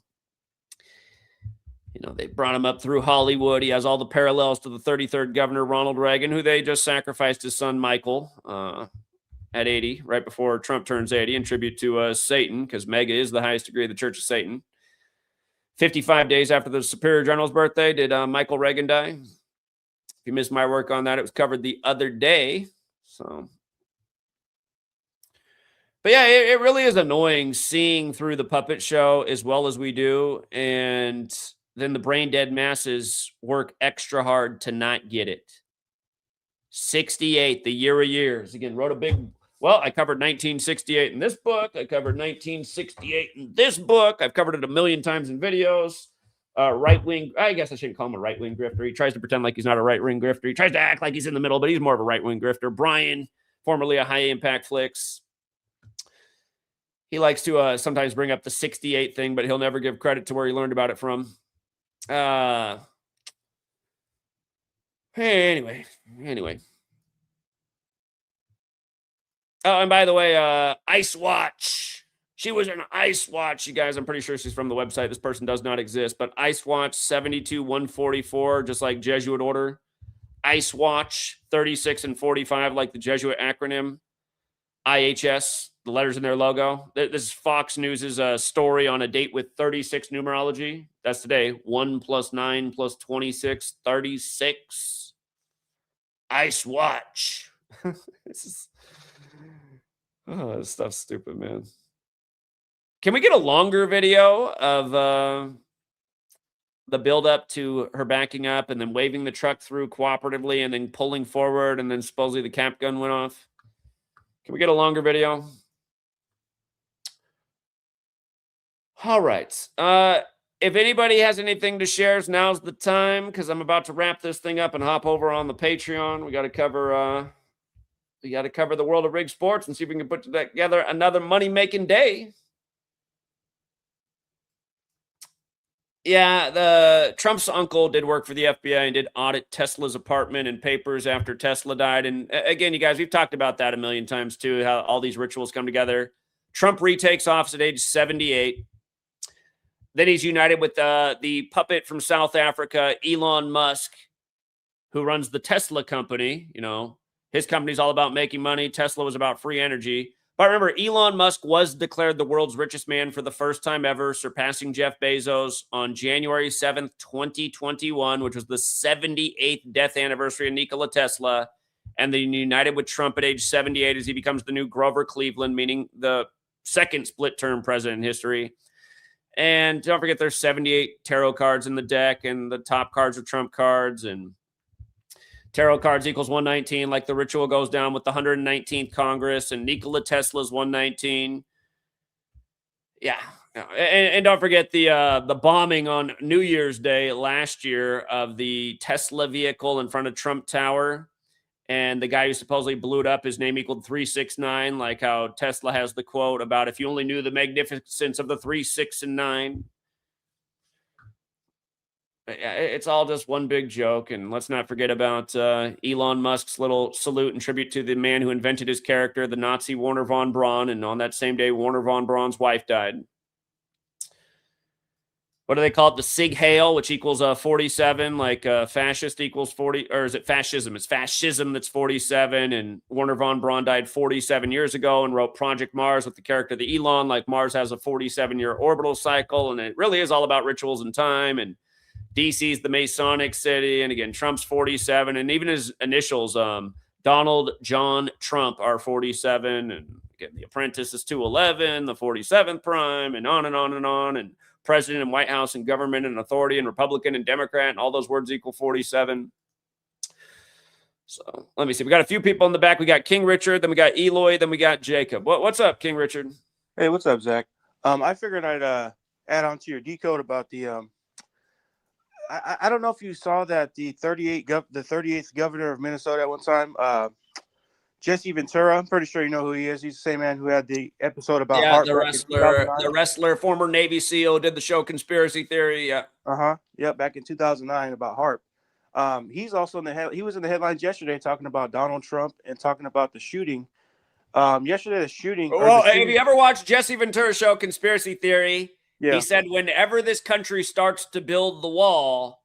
Speaker 1: They brought him up through Hollywood. He has all the parallels to the 33rd governor, Ronald Reagan, who they just sacrificed his son, Michael, at 80, right before Trump turns 80, in tribute to Satan, because MAGA is the highest degree of the Church of Satan. 55 days after the Superior General's birthday, did Michael Reagan die? If you missed my work on that, it was covered the other day. But yeah, it really is annoying seeing through the puppet show as well as we do. And then the brain dead masses work extra hard to not get it. 68, the year of years. Again, wrote a big, I covered 1968 in this book. I covered 1968 in this book. I've covered it a million times in videos. Right-wing, I guess I shouldn't call him a right-wing grifter. He tries to pretend like he's not a right-wing grifter. He tries to act like he's in the middle, but he's more of a right-wing grifter. Brian, formerly a High Impact Flicks. He likes to sometimes bring up the 68 thing, but he'll never give credit to where he learned about it from. Anyway. Oh, and by the way, Ice Watch. She was an Ice Watch, you guys. I'm pretty sure she's from the website. This person does not exist, but Ice Watch 72-144, just like Jesuit order. Ice Watch 36 and 45, like the Jesuit acronym. IHS, the letters in their logo. This is Fox News' story on a date with 36 numerology. That's today. 1 + 9 + 26, 36. Ice Watch. Oh, this stuff's stupid, man. Can we get a longer video of the build up to her backing up and then waving the truck through cooperatively and then pulling forward and then supposedly the cap gun went off? Can we get a longer video? All right. If anybody has anything to share, now's the time because I'm about to wrap this thing up and hop over on the Patreon. We got to cover the world of rig sports and see if we can put together another money-making day. Yeah, the Trump's uncle did work for the FBI and did audit Tesla's apartment and papers after Tesla died. And again, you guys, we've talked about that a million times too, how all these rituals come together. Trump retakes office at age 78. Then he's united with the puppet from South Africa, Elon Musk, who runs the Tesla company. You know, his company's all about making money. Tesla was about free energy. But remember, Elon Musk was declared the world's richest man for the first time ever, surpassing Jeff Bezos on January 7th, 2021, which was the 78th death anniversary of Nikola Tesla. And then united with Trump at age 78 as he becomes the new Grover Cleveland, meaning the second split-term president in history. And don't forget there's 78 tarot cards in the deck, and the top cards are Trump cards, and tarot cards equals 119, like the ritual goes down with the 119th Congress, and Nikola Tesla's 119. Yeah. And don't forget the bombing on New Year's Day last year of the Tesla vehicle in front of Trump Tower. And the guy who supposedly blew it up, his name equaled 369, like how Tesla has the quote about if you only knew the magnificence of the 3, 6, and 9. It's all just one big joke. And let's not forget about Elon Musk's little salute and tribute to the man who invented his character, the Nazi Werner von Braun. And on that same day, Werner von Braun's wife died. What do they call it? The Sig Heil, which equals 47, like fascist equals 40, or is it fascism? It's fascism that's 47, and Werner von Braun died 47 years ago and wrote Project Mars with the character the Elon, like Mars has a 47-year orbital cycle, and it really is all about rituals and time, and DC's the Masonic city, and again, Trump's 47, and even his initials, Donald John Trump, are 47, and again, The Apprentice is 211, the 47th prime, and on and on and on, and president and White House and government and authority and Republican and Democrat, and all those words equal 47. So let me see. We got a few people in the back. We got King Richard, then we got Eloy, then we got Jacob. What's up, King Richard?
Speaker 2: Hey, what's up, Zach? I figured I'd add on to your decode about the I don't know if you saw that the 38th governor of Minnesota at one time, Jesse Ventura. I'm pretty sure you know who he is. He's the same man who had the episode about Hart.
Speaker 1: The wrestler, former Navy SEAL, did the show Conspiracy Theory. Yeah.
Speaker 2: Yeah, back in 2009 about Hart. He's also he was in the headlines yesterday talking about Donald Trump and talking about the shooting. Yesterday, the shooting.
Speaker 1: Well, have you ever watched Jesse Ventura's show Conspiracy Theory?
Speaker 2: Yeah.
Speaker 1: He said whenever this country starts to build the wall,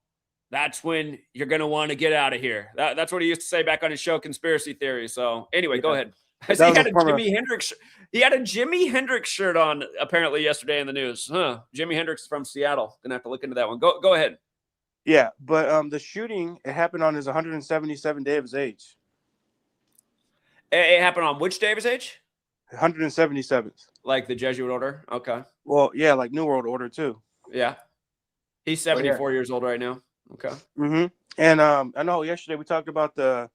Speaker 1: that's when you're going to want to get out of here. That's what he used to say back on his show, Conspiracy Theory. So anyway, Go ahead. He had a Jimi Hendrix shirt on apparently yesterday in the news. Jimi Hendrix from Seattle. Going to have to look into that one. Go ahead.
Speaker 2: Yeah, but the shooting, it happened on his 177th day of his age.
Speaker 1: It happened on which day of his age?
Speaker 2: 177th.
Speaker 1: Like the Jesuit order? Okay.
Speaker 2: Well, yeah, like New World Order too.
Speaker 1: Yeah. He's 74 years old right now. Okay.
Speaker 2: Mm-hmm. And I know yesterday we talked about the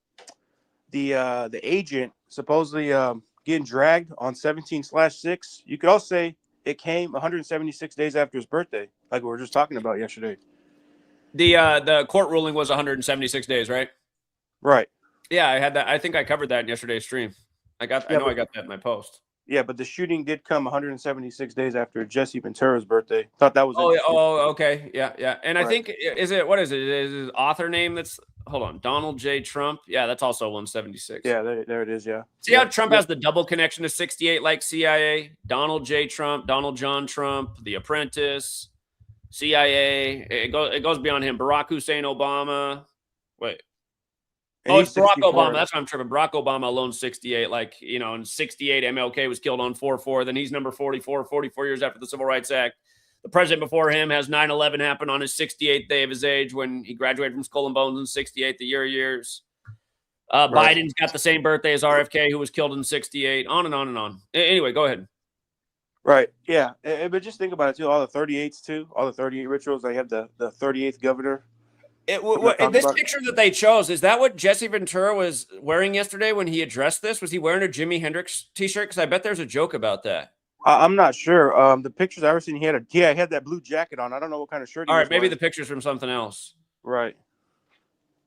Speaker 2: agent supposedly getting dragged on 17/6. You could also say it came 176 days after his birthday, like we were just talking about yesterday.
Speaker 1: The court ruling was 176 days, right?
Speaker 2: Right.
Speaker 1: Yeah, I had that. I think I covered that in yesterday's stream. I got that in my post.
Speaker 2: Yeah, but the shooting did come 176 days after Jesse Ventura's birthday. Thought that was
Speaker 1: okay. Yeah. And I think is it his author name that's hold on, Donald J. Trump? Yeah, that's also 176.
Speaker 2: Yeah, there it is, yeah.
Speaker 1: See how Trump has the double connection to 68 like CIA? Donald J. Trump, Donald John Trump, The Apprentice, CIA. It goes beyond him. Barack Hussein Obama. Wait. It's Barack Obama. That's what I'm tripping. Barack Obama alone 68. Like, in 68, MLK was killed on 4/4. Then he's number 44 years after the Civil Rights Act. The president before him has 9/11 happen on his 68th day of his age when he graduated from Skull and Bones in 68, the year of years.
Speaker 2: Right.
Speaker 1: Biden's got the same birthday as RFK, who was killed in '68. On and on and on. Anyway, go ahead.
Speaker 2: Right. Yeah. But just think about it too. All the 38s too. All the 38 rituals. They have the 38th governor.
Speaker 1: This picture that they chose, is that what Jesse Ventura was wearing yesterday when he addressed this? Was he wearing a Jimi Hendrix t-shirt? Because I bet there's a joke about that.
Speaker 2: I'm not sure. The pictures I've ever seen, he had that blue jacket on. I don't know what kind of shirt.
Speaker 1: All right, maybe the picture's from something else.
Speaker 2: Right.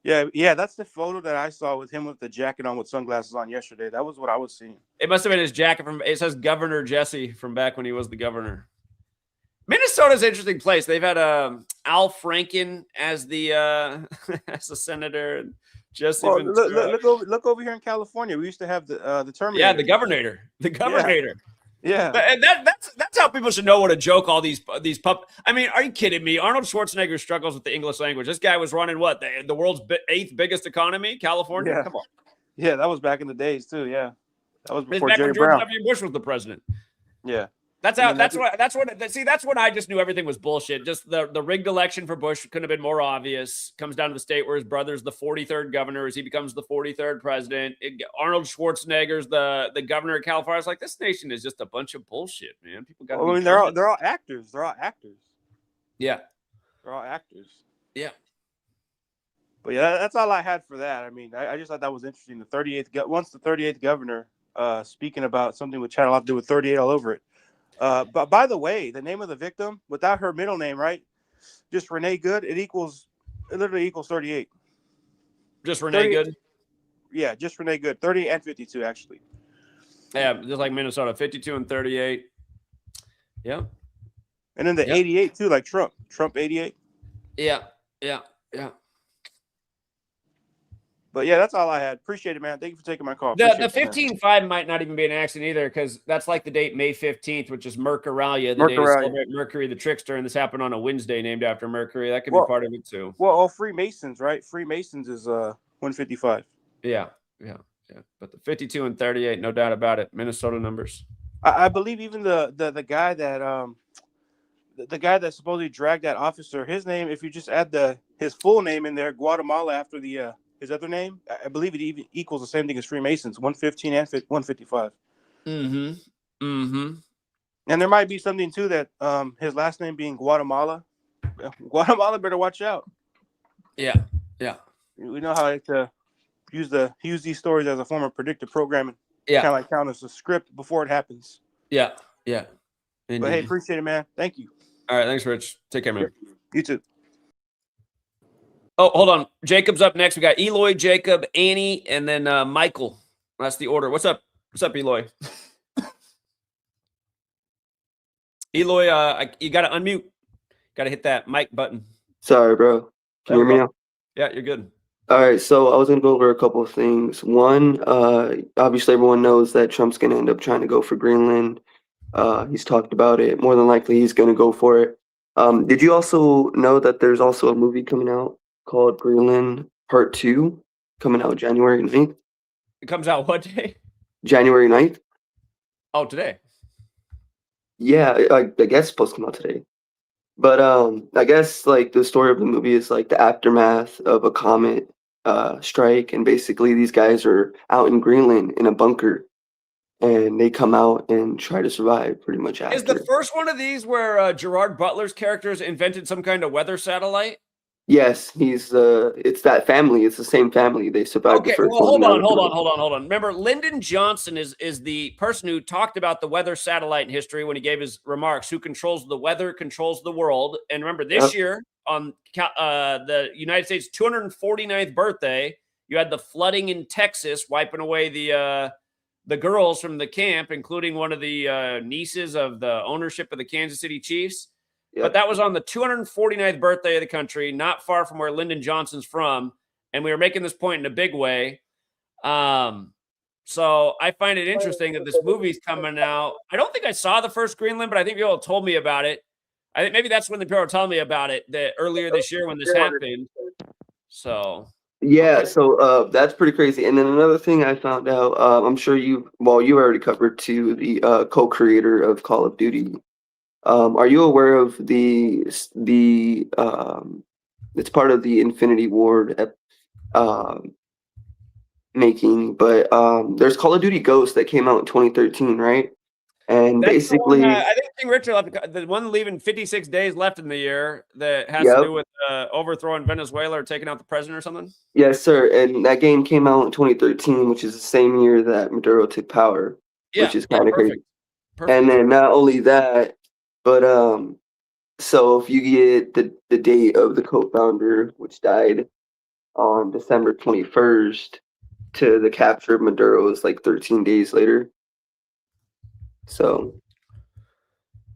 Speaker 2: Yeah. That's the photo that I saw with him with the jacket on with sunglasses on yesterday. That was what I was seeing.
Speaker 1: It must have been his jacket from. It says Governor Jesse from back when he was the governor. Minnesota's an interesting place. They've had Al Franken as the as the senator, and Jesse Ventura.
Speaker 2: Look over here in California. We used to have the Terminator.
Speaker 1: Yeah, the governor.
Speaker 2: Yeah.
Speaker 1: And that's how people should know what a joke all these I mean, are you kidding me? Arnold Schwarzenegger struggles with the English language. This guy was running what, the world's 8th biggest economy, California.
Speaker 2: Yeah.
Speaker 1: Come on.
Speaker 2: Yeah, that was back in the days too. Yeah, that was before
Speaker 1: back
Speaker 2: Jerry
Speaker 1: when George
Speaker 2: Brown.
Speaker 1: W. Bush was the president.
Speaker 2: Yeah.
Speaker 1: That's when I just knew everything was bullshit. Just the rigged election for Bush couldn't have been more obvious. Comes down to the state where his brother's the 43rd governor as he becomes the 43rd president. Arnold Schwarzenegger's the governor of California. I was like, this nation is just a bunch of bullshit, man. People got.
Speaker 2: I mean, they're all actors. They're all actors.
Speaker 1: Yeah.
Speaker 2: They're all actors.
Speaker 1: Yeah.
Speaker 2: But yeah, that's all I had for that. I mean, I just thought that was interesting. The 38th governor speaking about something which had a lot to do with 38 all over it. But by the way, the name of the victim without her middle name, right? Just Renee Good. It literally equals 38.
Speaker 1: Just Renee Good.
Speaker 2: Yeah, just Renee Good. 38 and 52 actually.
Speaker 1: Yeah, just like Minnesota, 52 and 38. Yeah.
Speaker 2: And then the 88 too, like Trump. Trump 88.
Speaker 1: Yeah.
Speaker 2: But yeah, that's all I had. Appreciate it, man. Thank you for taking my call.
Speaker 1: The 15-5 might not even be an accident either, because that's like the date May 15th, which is Mercurialia, the day to celebrate Mercury the Trickster, and this happened on a Wednesday named after Mercury. That could be part of it too.
Speaker 2: Well, Freemasons, right? Freemasons is 155.
Speaker 1: Yeah. But the 52 and 38, no doubt about it. Minnesota numbers.
Speaker 2: I believe even the guy that supposedly dragged that officer, his name, if you just add his full name in there, Guatemala after his other name, I believe it even equals the same thing as Freemasons, 115 and 155. And there might be something too that his last name being Guatemala. Guatemala better watch out.
Speaker 1: Yeah.
Speaker 2: We know how to use these stories as a form of predictive programming.
Speaker 1: Yeah.
Speaker 2: Kind of like count as a script before it happens.
Speaker 1: Yeah.
Speaker 2: But hey, appreciate it, man. Thank you.
Speaker 1: All right, thanks, Rich. Take care, man.
Speaker 2: You too.
Speaker 1: Oh, hold on. Jacob's up next. We got Eloy, Jacob, Annie, and then Michael. That's the order. What's up? What's up, Eloy? Eloy, you got to unmute. Got to hit that mic button.
Speaker 3: Sorry, bro. Can you hear me now?
Speaker 1: Yeah, you're good.
Speaker 3: All right, so I was going to go over a couple of things. One, obviously everyone knows that Trump's going to end up trying to go for Greenland. He's talked about it. More than likely, he's going to go for it. Did you also know that there's also a movie coming out called Greenland Part 2 coming out January 9th?
Speaker 1: It comes out what day?
Speaker 3: January 9th?
Speaker 1: Oh, today.
Speaker 3: Yeah, I guess it's supposed to come out today. But I guess like the story of the movie is like the aftermath of a comet strike, and basically these guys are out in Greenland in a bunker, and they come out and try to survive pretty much after.
Speaker 1: Is the first one of these where Gerard Butler's characters invented some kind of weather satellite?
Speaker 3: Yes, it's that family. It's the same family. They survived the first one.
Speaker 1: Hold on. Remember, Lyndon Johnson is the person who talked about the weather satellite in history when he gave his remarks. Who controls the weather controls the world. And remember, this year on the United States' 249th birthday, you had the flooding in Texas, wiping away the girls from the camp, including one of the nieces of the ownership of the Kansas City Chiefs. Yep. But that was on the 249th birthday of the country, not far from where Lyndon Johnson's from. And we were making this point in a big way. So I find it interesting that this movie's coming out. I don't think I saw the first Greenland, but I think people told me about it. I think maybe that's when the people were telling me about it earlier this year when this happened. So
Speaker 3: yeah, so that's pretty crazy. And then another thing I found out, I'm sure you already covered too, the co-creator of Call of Duty. Are you aware of it's part of the Infinity Ward making, but there's Call of Duty Ghosts that came out in 2013, right? And
Speaker 1: That's the one.
Speaker 3: basically,
Speaker 1: I think King Richard left. The one leaving 56 days left in the year that has to
Speaker 3: yep,
Speaker 1: do with overthrowing Venezuela or taking out the president or something.
Speaker 3: yes, sir. And that game came out in 2013, which is the same year that Maduro took power, which
Speaker 1: Yeah.
Speaker 3: is
Speaker 1: Yeah.
Speaker 3: kind of crazy.
Speaker 1: Perfect.
Speaker 3: And
Speaker 1: Perfect.
Speaker 3: then not only that, but so if you get the date of the co-founder, which died on December 21st, to the capture of Maduro is like 13 days later. So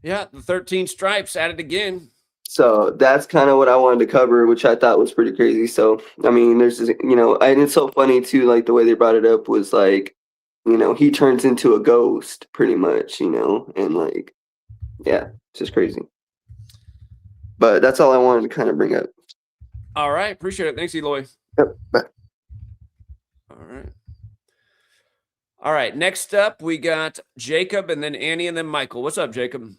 Speaker 1: Yeah. The 13 stripes at it again.
Speaker 3: So that's kind of what I wanted to cover, which I thought was pretty crazy. So, I mean, there's this, and it's so funny too, like the way they brought it up was like, he turns into a ghost pretty much, and like, yeah, it's just crazy. But that's all I wanted to kind of bring up.
Speaker 1: All right. Appreciate it. Thanks, Eloy.
Speaker 3: Yep. Bye.
Speaker 1: All right. All right. Next up, we got Jacob and then Annie and then Michael. What's up, Jacob?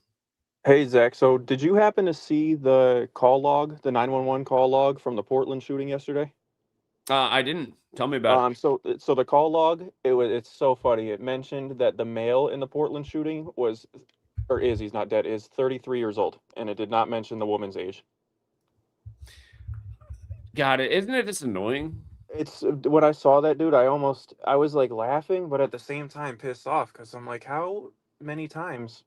Speaker 4: Hey, Zach. So did you happen to see the call log, the 911 call log from the Portland shooting yesterday?
Speaker 1: I didn't. Tell me about it.
Speaker 4: So the call log, it's so funny. It mentioned that the male in the Portland shooting he's not dead, is 33 years old, and it did not mention the woman's age.
Speaker 1: Got it. Isn't it just annoying?
Speaker 4: It's when I saw that, dude, I was like laughing, but at the same time pissed off because I'm like, how many times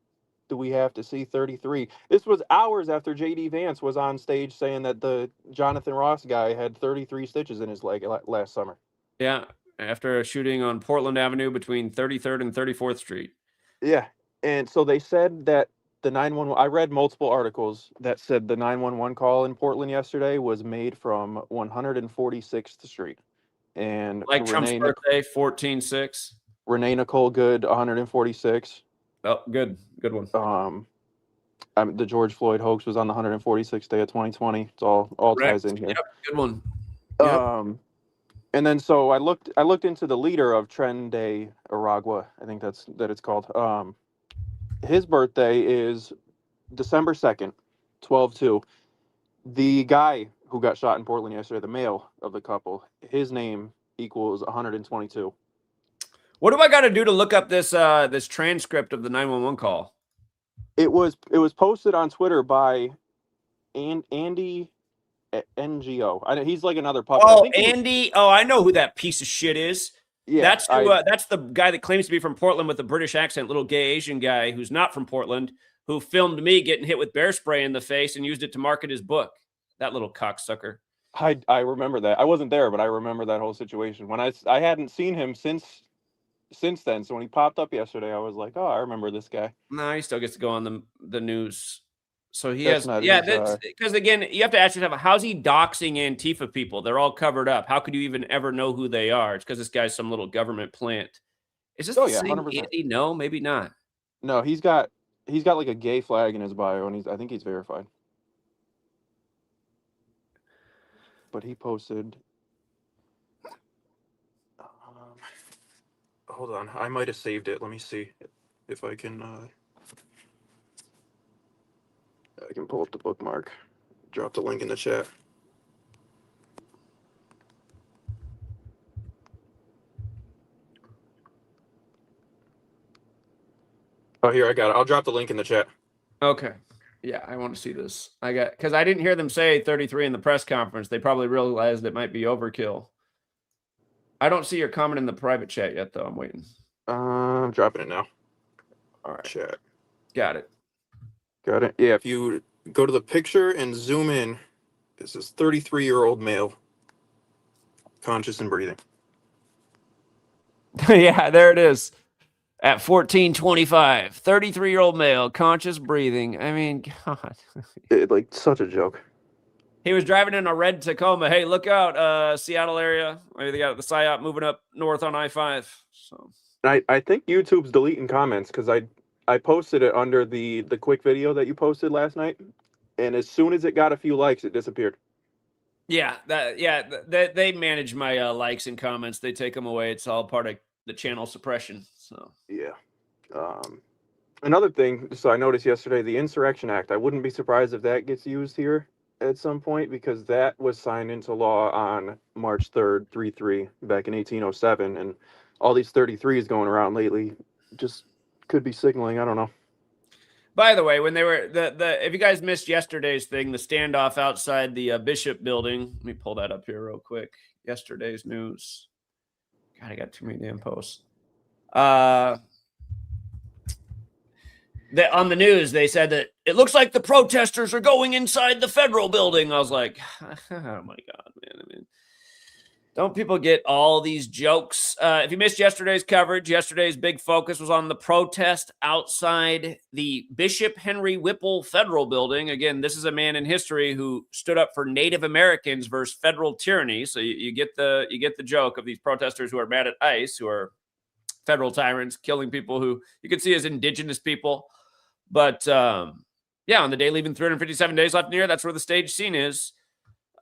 Speaker 4: do we have to see 33? This was hours after JD Vance was on stage saying that the Jonathan Ross guy had 33 stitches in his leg last summer.
Speaker 1: Yeah. After a shooting on Portland Avenue between 33rd and 34th Street.
Speaker 4: Yeah. And so they said that the 911, I read multiple articles that said the 911 call in Portland yesterday was made from 146th Street. And
Speaker 1: Like Trump's birthday, 14-6.
Speaker 4: Renee Nicole Good, 146.
Speaker 1: Oh, good. Good one.
Speaker 4: The George Floyd hoax was on the 146th day of 2020. It's all ties in here.
Speaker 1: Yep, good one. Yep.
Speaker 4: And then so I looked into the leader of Tren de Aragua. I think that it's called. His birthday is December 2nd, 12/2. The guy who got shot in Portland yesterday, the male of the couple, his name equals 122.
Speaker 1: What do I got to do to look up this this transcript of the 911 call?
Speaker 4: It was posted on Twitter by Andy NGO. He's like another puppet.
Speaker 1: Oh, Andy. Oh, I know who that piece of shit is.
Speaker 4: Yeah,
Speaker 1: that's that's the guy that claims to be from Portland with a British accent, little gay Asian guy who's not from Portland, who filmed me getting hit with bear spray in the face and used it to market his book. That little cocksucker.
Speaker 4: I remember that. I wasn't there, but I remember that whole situation. When I hadn't seen him since then. So when he popped up yesterday, I was like, oh, I remember this guy.
Speaker 1: No, he still gets to go on the news. So he
Speaker 4: That's
Speaker 1: has, because again, you have to ask yourself, how's he doxing Antifa people? They're all covered up. How could you even ever know who they are? It's because this guy's some little government plant. Is this the same
Speaker 4: 100%.
Speaker 1: Andy? No, maybe not.
Speaker 4: No, he's got like a gay flag in his bio, and I think he's verified. But he posted. Hold on, I might have saved it. Let me see if I can. I can pull up the bookmark. Drop the link in the chat. Oh, here, I got it. I'll drop the link in the chat.
Speaker 1: Okay. Yeah, I want to see this. Because I didn't hear them say 33 in the press conference. They probably realized it might be overkill. I don't see your comment in the private chat yet, though. I'm waiting.
Speaker 4: I'm dropping it now.
Speaker 1: All right.
Speaker 4: Chat.
Speaker 1: Got it.
Speaker 4: Got it. Yeah, if you go to the picture and zoom in, this is 33-year-old male, conscious and breathing.
Speaker 1: Yeah, there it is. At 14:25, 33-year-old male, conscious breathing. I mean, God.
Speaker 4: Like, such a joke.
Speaker 1: He was driving in a red Tacoma. Hey, look out, Seattle area. They got the PSYOP moving up north on I-5. So
Speaker 4: I think YouTube's deleting comments because I posted it under the quick video that you posted last night, and as soon as it got a few likes, it disappeared.
Speaker 1: Yeah, they manage my likes and comments. They take them away. It's all part of the channel suppression. So
Speaker 4: yeah. Another thing, so I noticed yesterday, the Insurrection Act. I wouldn't be surprised if that gets used here at some point because that was signed into law on March 3rd, 3-3, back in 1807. And all these 33s going around lately just could be signaling. I don't know.
Speaker 1: By the way, when they were if you guys missed yesterday's thing, the standoff outside the Bishop building, let me pull that up here real quick. Yesterday's news. God, I got too many damn posts. On the news, they said that it looks like the protesters are going inside the federal building. I was like, oh my God, man. I mean, don't people get all these jokes? If you missed yesterday's coverage, yesterday's big focus was on the protest outside the Bishop Henry Whipple Federal Building. Again, this is a man in history who stood up for Native Americans versus federal tyranny. So you get the joke of these protesters who are mad at ICE, who are federal tyrants, killing people who you could see as indigenous people. But on the day leaving 357 days left in the year, that's where the stage scene is.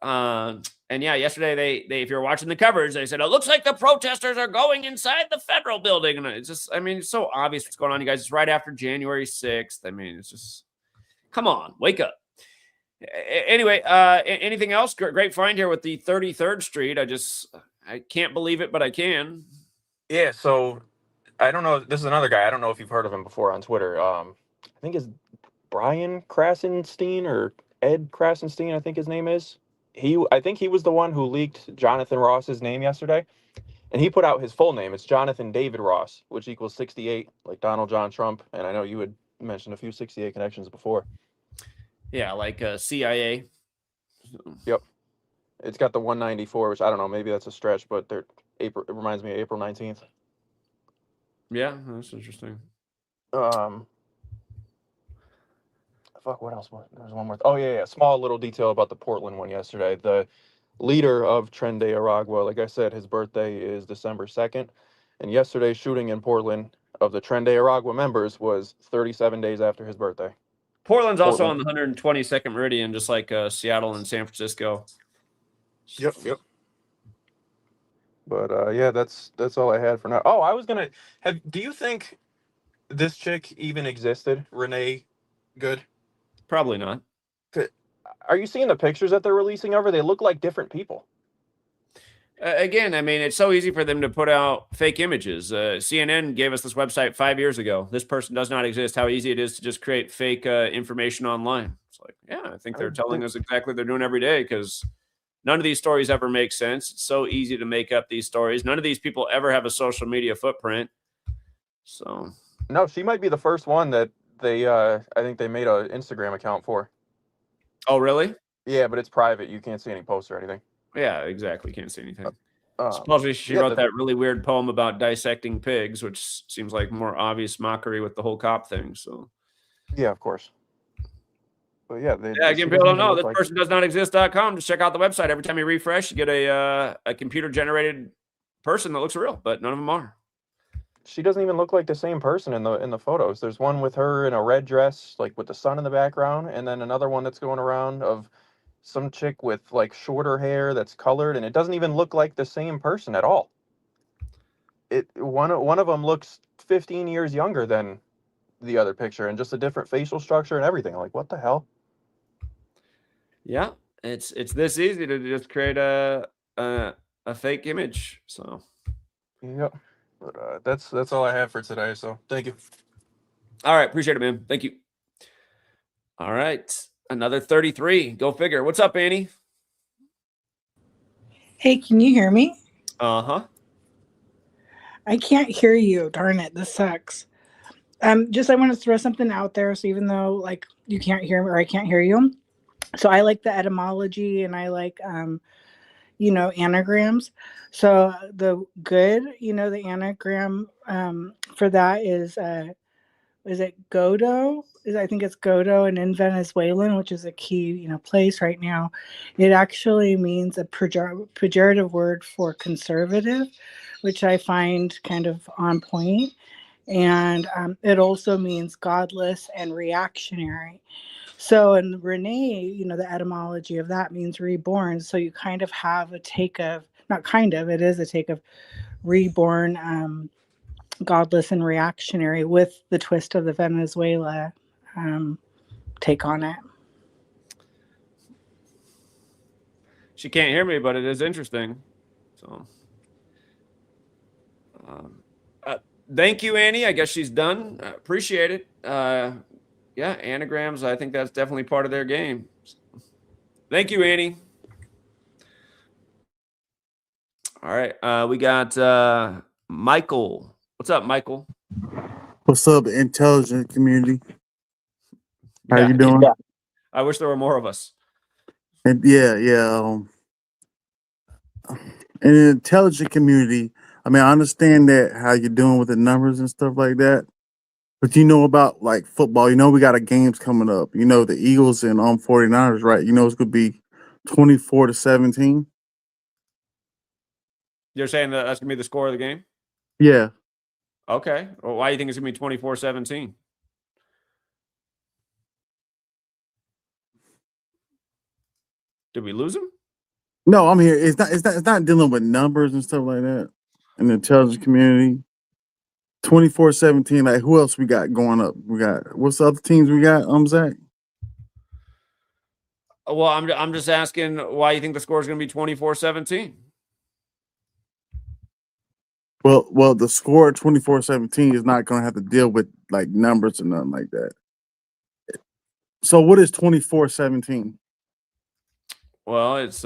Speaker 1: And yeah, yesterday they if you're watching the coverage, they said, it looks like the protesters are going inside the federal building. And it's just, I mean, it's so obvious what's going on, you guys. It's right after January 6th. I mean, it's just, come on, wake up. Anyway, anything else? Great find here with the 33rd Street. I can't believe it, but I can.
Speaker 4: Yeah, so I don't know. This is another guy. I don't know if you've heard of him before on Twitter. I think it's Brian Krasenstein or Ed Krasenstein, I think his name is. I think he was the one who leaked Jonathan Ross's name yesterday. And he put out his full name. It's Jonathan David Ross, which equals 68, like Donald John Trump. And I know you had mentioned a few 68 connections before.
Speaker 1: Yeah, like CIA.
Speaker 4: Yep. It's got the 194, which I don't know, maybe that's a stretch, but it reminds me of April 19th.
Speaker 1: Yeah, that's interesting.
Speaker 4: What else? There's one more. Oh, yeah. Small little detail about the Portland one yesterday. The leader of Tren de Aragua, like I said, his birthday is December 2nd. And yesterday's shooting in Portland of the Tren de Aragua members was 37 days after his birthday.
Speaker 1: Portland's also on the 122nd meridian, just like Seattle and San Francisco.
Speaker 4: Yep. But yeah, that's all I had for now. Oh, I was gonna have. Do you think this chick even existed, Renee Good?
Speaker 1: Probably not.
Speaker 4: Are you seeing the pictures that they're releasing of her? They look like different people.
Speaker 1: Again, I mean, it's so easy for them to put out fake images. CNN gave us this website 5 years ago. This person does not exist. How easy it is to just create fake information online. It's like, yeah, I think they're telling us exactly what they're doing every day because none of these stories ever make sense. It's so easy to make up these stories. None of these people ever have a social media footprint. So
Speaker 4: no, she might be the first one that they I think they made an Instagram account for.
Speaker 1: Oh, really?
Speaker 4: Yeah, but it's private. You can't see any posts or anything.
Speaker 1: Yeah, exactly. Can't see anything. Supposedly she wrote that really weird poem about dissecting pigs, which seems like more obvious mockery with the whole cop thing. So
Speaker 4: yeah, of course. But yeah,
Speaker 1: again, people don't know. This person does not exist.com. Just check out the website. Every time you refresh, you get a computer generated person that looks real, but none of them are.
Speaker 4: She doesn't even look like the same person in the photos. There's one with her in a red dress, like with the sun in the background, and then another one that's going around of some chick with like shorter hair that's colored, and it doesn't even look like the same person at all. One of them looks 15 years younger than the other picture, and just a different facial structure and everything. Like, what the hell?
Speaker 1: Yeah, it's this easy to just create a fake image. So
Speaker 4: yep. But that's all I have for today. So thank you.
Speaker 1: All right, appreciate it, man. Thank you. All right, another 33. Go figure. What's up, Annie?
Speaker 5: Hey, can you hear me?
Speaker 1: Uh-huh.
Speaker 5: I can't hear you. Darn it, this sucks. I want to throw something out there. So even though like you can't hear me or I can't hear you, so I like the etymology and I like anagrams. So the good, the anagram for that is it Godo? I think it's Godo, and in Venezuelan, which is a key place right now. It actually means a pejorative word for conservative, which I find kind of on point. And it also means godless and reactionary. So, and Renee, the etymology of that means reborn. So you kind of have a take of, not kind of, it is a take of reborn, godless and reactionary with the twist of the Venezuela take on it.
Speaker 1: She can't hear me, but it is interesting. So, thank you, Annie. I guess she's done. Appreciate it. Yeah, anagrams. I think that's definitely part of their game. Thank you, Annie. All right, we got Michael. What's up, Michael?
Speaker 6: What's up, intelligent community? How
Speaker 1: Yeah,
Speaker 6: you doing?
Speaker 1: yeah. I wish there were more of us.
Speaker 6: And yeah. In the intelligent community, I mean, I understand that how you're doing with the numbers and stuff like that. But you know about like football, you know we got a games coming up. You know the Eagles and 49ers, right? You know it's gonna be 24-17.
Speaker 1: You're saying that that's gonna be the score of the game?
Speaker 6: Yeah.
Speaker 1: Okay. Well, why do you think it's gonna be 24-17? Did we lose him?
Speaker 6: No, I'm here. It's not dealing with numbers and stuff like that in the intelligence community. 24-17. Like who else we got going up? We got what's the other teams we got? Zach.
Speaker 1: Well, I'm just asking why you think the score is going to be 24-17.
Speaker 6: Well, the score 24-17 is not going to have to deal with like numbers or nothing like that. So what is 24-17?
Speaker 1: Well, it's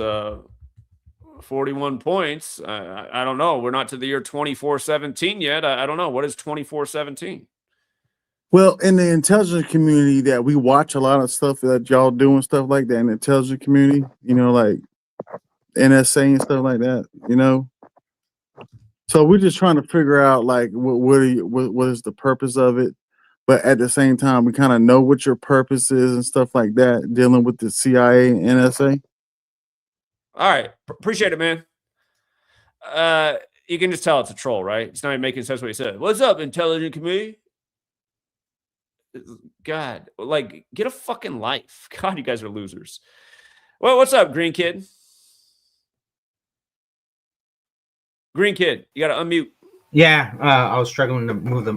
Speaker 1: 41 points. I don't know. We're not to the year 24-17 yet. I don't know. What is 24-17?
Speaker 6: Well, in the intelligence community that we watch a lot of stuff that y'all do and stuff like that in the intelligence community, you know, like NSA and stuff like that, you know. So we're just trying to figure out like what is the purpose of it, but at the same time we kind of know what your purpose is and stuff like that, dealing with the CIA and NSA.
Speaker 1: All right. Appreciate it, man. You can just tell it's a troll, right? It's not even making sense what he said. What's up, intelligent community? God, like, get a fucking life. God, you guys are losers. Well, what's up, Green Kid? Green Kid, you got to unmute.
Speaker 7: Yeah, I was struggling to move the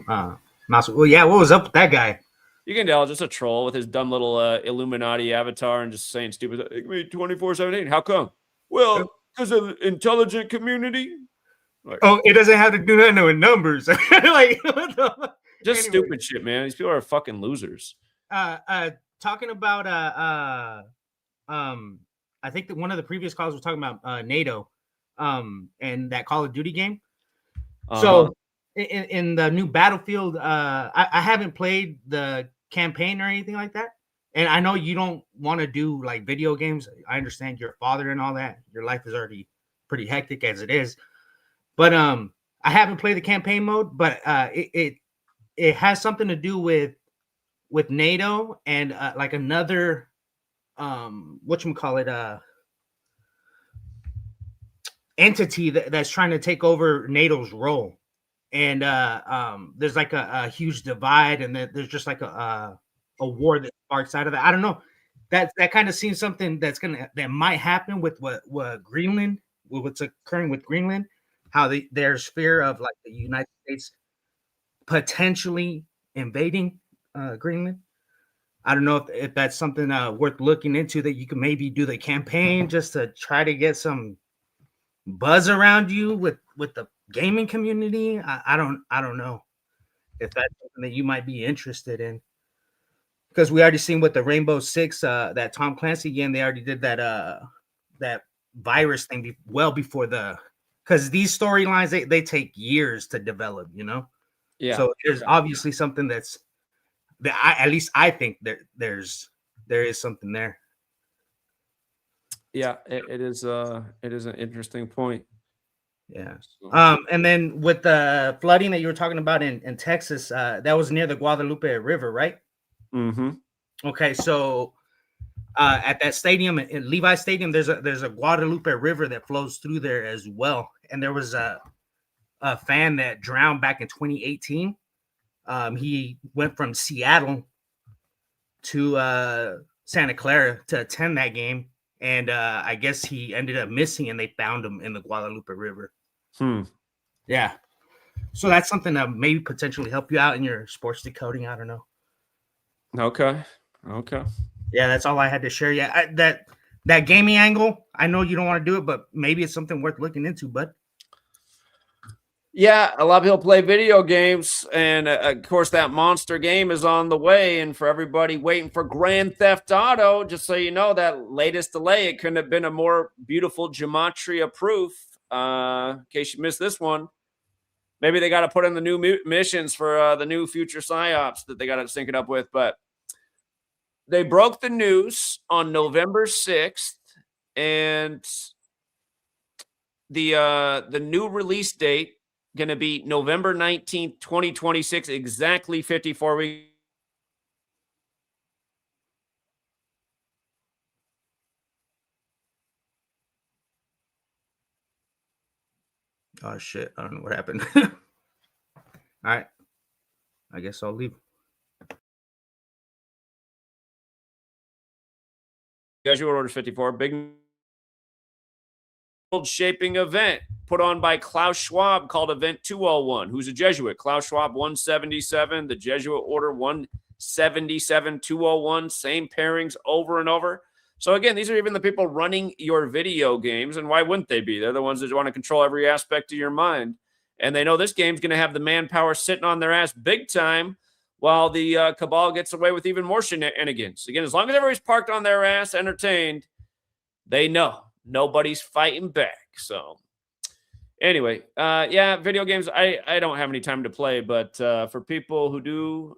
Speaker 7: mouse. Well, yeah, what was up with that guy?
Speaker 1: You can tell, just a troll with his dumb little Illuminati avatar and just saying stupid. It can be 24-17. How come? Well, because of the intelligent community. Like,
Speaker 7: oh, it doesn't have to do nothing with numbers. Like, what the...
Speaker 1: Just stupid shit, man. These people are fucking losers.
Speaker 7: Talking about I think that one of the previous calls was talking about NATO, and that Call of Duty game. So in the new Battlefield, I haven't played the campaign or anything like that. And I know you don't want to do like video games. I understand you're a father and all that. Your life is already pretty hectic as it is. But I haven't played the campaign mode, but it has something to do with NATO and like another whatchamacallit, entity that's trying to take over NATO's role. And there's like a huge divide, and there's just like a war that sparks out of that. I don't know. That kind of seems something that might happen with what Greenland, what's occurring with Greenland, how there's fear of like the United States potentially invading Greenland. I don't know if that's something worth looking into, that you can maybe do the campaign just to try to get some buzz around you with the gaming community. I don't know if that's something that you might be interested in, because we already seen with the Rainbow Six, that Tom Clancy game, they already did that virus thing well before because these storylines they take years to develop, you know.
Speaker 1: Yeah.
Speaker 7: So there's obviously something that at least I think there is something there.
Speaker 1: Yeah, it is an interesting point.
Speaker 7: Yeah. And then with the flooding that you were talking about in Texas, that was near the Guadalupe River, right?
Speaker 1: Mm-hmm.
Speaker 7: Okay, so at that stadium, in Levi Stadium, there's a Guadalupe River that flows through there as well. And there was a fan that drowned back in 2018. He went from Seattle to Santa Clara to attend that game. And I guess he ended up missing, and they found him in the Guadalupe River. Yeah. So that's something that maybe potentially help you out in your sports decoding. I don't know.
Speaker 1: Okay.
Speaker 7: Yeah, that's all I had to share. Yeah, that gaming angle. I know you don't want to do it, but maybe it's something worth looking into, bud.
Speaker 1: Yeah, a lot of people play video games, and of course, that monster game is on the way. And for everybody waiting for Grand Theft Auto, just so you know, that latest delay, it couldn't have been a more beautiful gematria proof. In case you missed this one, maybe they got to put in the new missions for the new future psyops that they got to sync it up with. But they broke the news on November 6th, and the new release date going to be November 19th, 2026, exactly 54 weeks.
Speaker 7: Oh shit, I don't know what happened. All right, I guess I'll leave.
Speaker 1: Jesuit Orders 54, big shaping event put on by Klaus Schwab called Event 201. Who's a Jesuit? Klaus Schwab 177, the Jesuit Order 177, 201, same pairings over and over. So again, these are even the people running your video games, and why wouldn't they be? They're the ones that want to control every aspect of your mind, and they know this game's going to have the manpower sitting on their ass big time, while the cabal gets away with even more shenanigans. Again, as long as everybody's parked on their ass, entertained, they know nobody's fighting back. So anyway, yeah, video games, I don't have any time to play, but for people who do,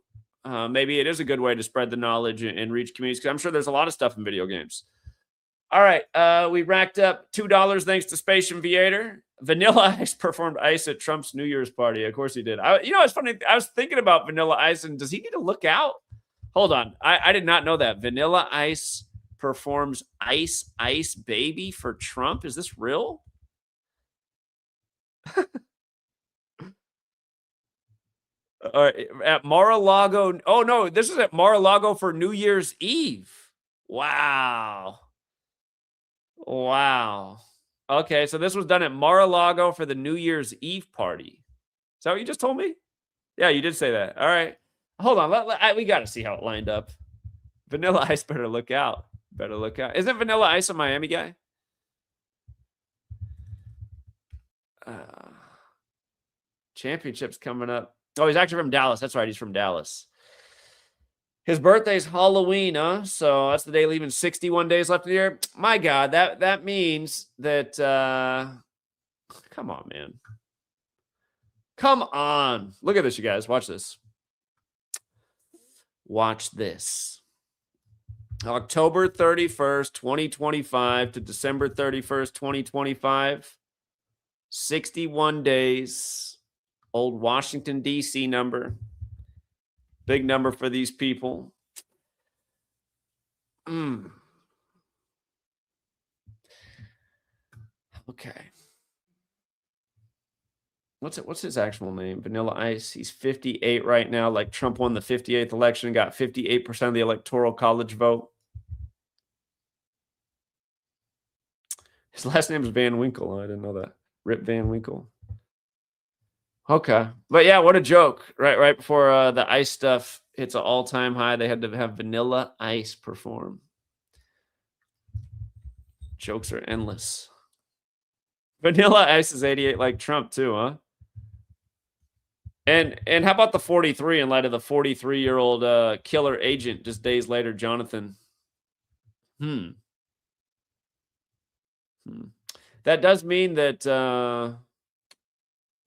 Speaker 1: maybe it is a good way to spread the knowledge and reach communities, because I'm sure there's a lot of stuff in video games. All right, we racked up $2 thanks to Space Invader. Vanilla Ice performed Ice at Trump's New Year's party. Of course he did. It's funny. I was thinking about Vanilla Ice, and does he need to look out? Hold on. I did not know that. Vanilla Ice performs Ice Ice Baby for Trump. Is this real? All right, at Mar-a-Lago. Oh, no, this is at Mar-a-Lago for New Year's Eve. Wow. Wow. Okay, so this was done at Mar-a-Lago for the New Year's Eve party. Is that what you just told me? Yeah, you did say that. All right. Hold on. We got to see how it lined up. Vanilla Ice better look out. Better look out. Isn't Vanilla Ice a Miami guy? Championships coming up. Oh, he's actually from Dallas. That's right. He's from Dallas. His birthday's Halloween, huh? So that's the day leaving 61 days left of the year. My God, that means that come on, man. Come on. Look at this, you guys. Watch this. Watch this. October 31st, 2025 to December 31st, 2025. 61 days. Old Washington, D.C. number. Big number for these people. Okay. What's his actual name? Vanilla Ice. He's 58 right now. Like Trump won the 58th election, got 58% of the electoral college vote. His last name is Van Winkle. I didn't know that. Rip Van Winkle. Okay. But yeah, what a joke. Right before the Ice stuff hits an all-time high, they had to have Vanilla Ice perform. Jokes are endless. Vanilla Ice is 88 like Trump too, huh? And how about the 43 in light of the 43-year-old killer agent just days later, Jonathan? That does mean that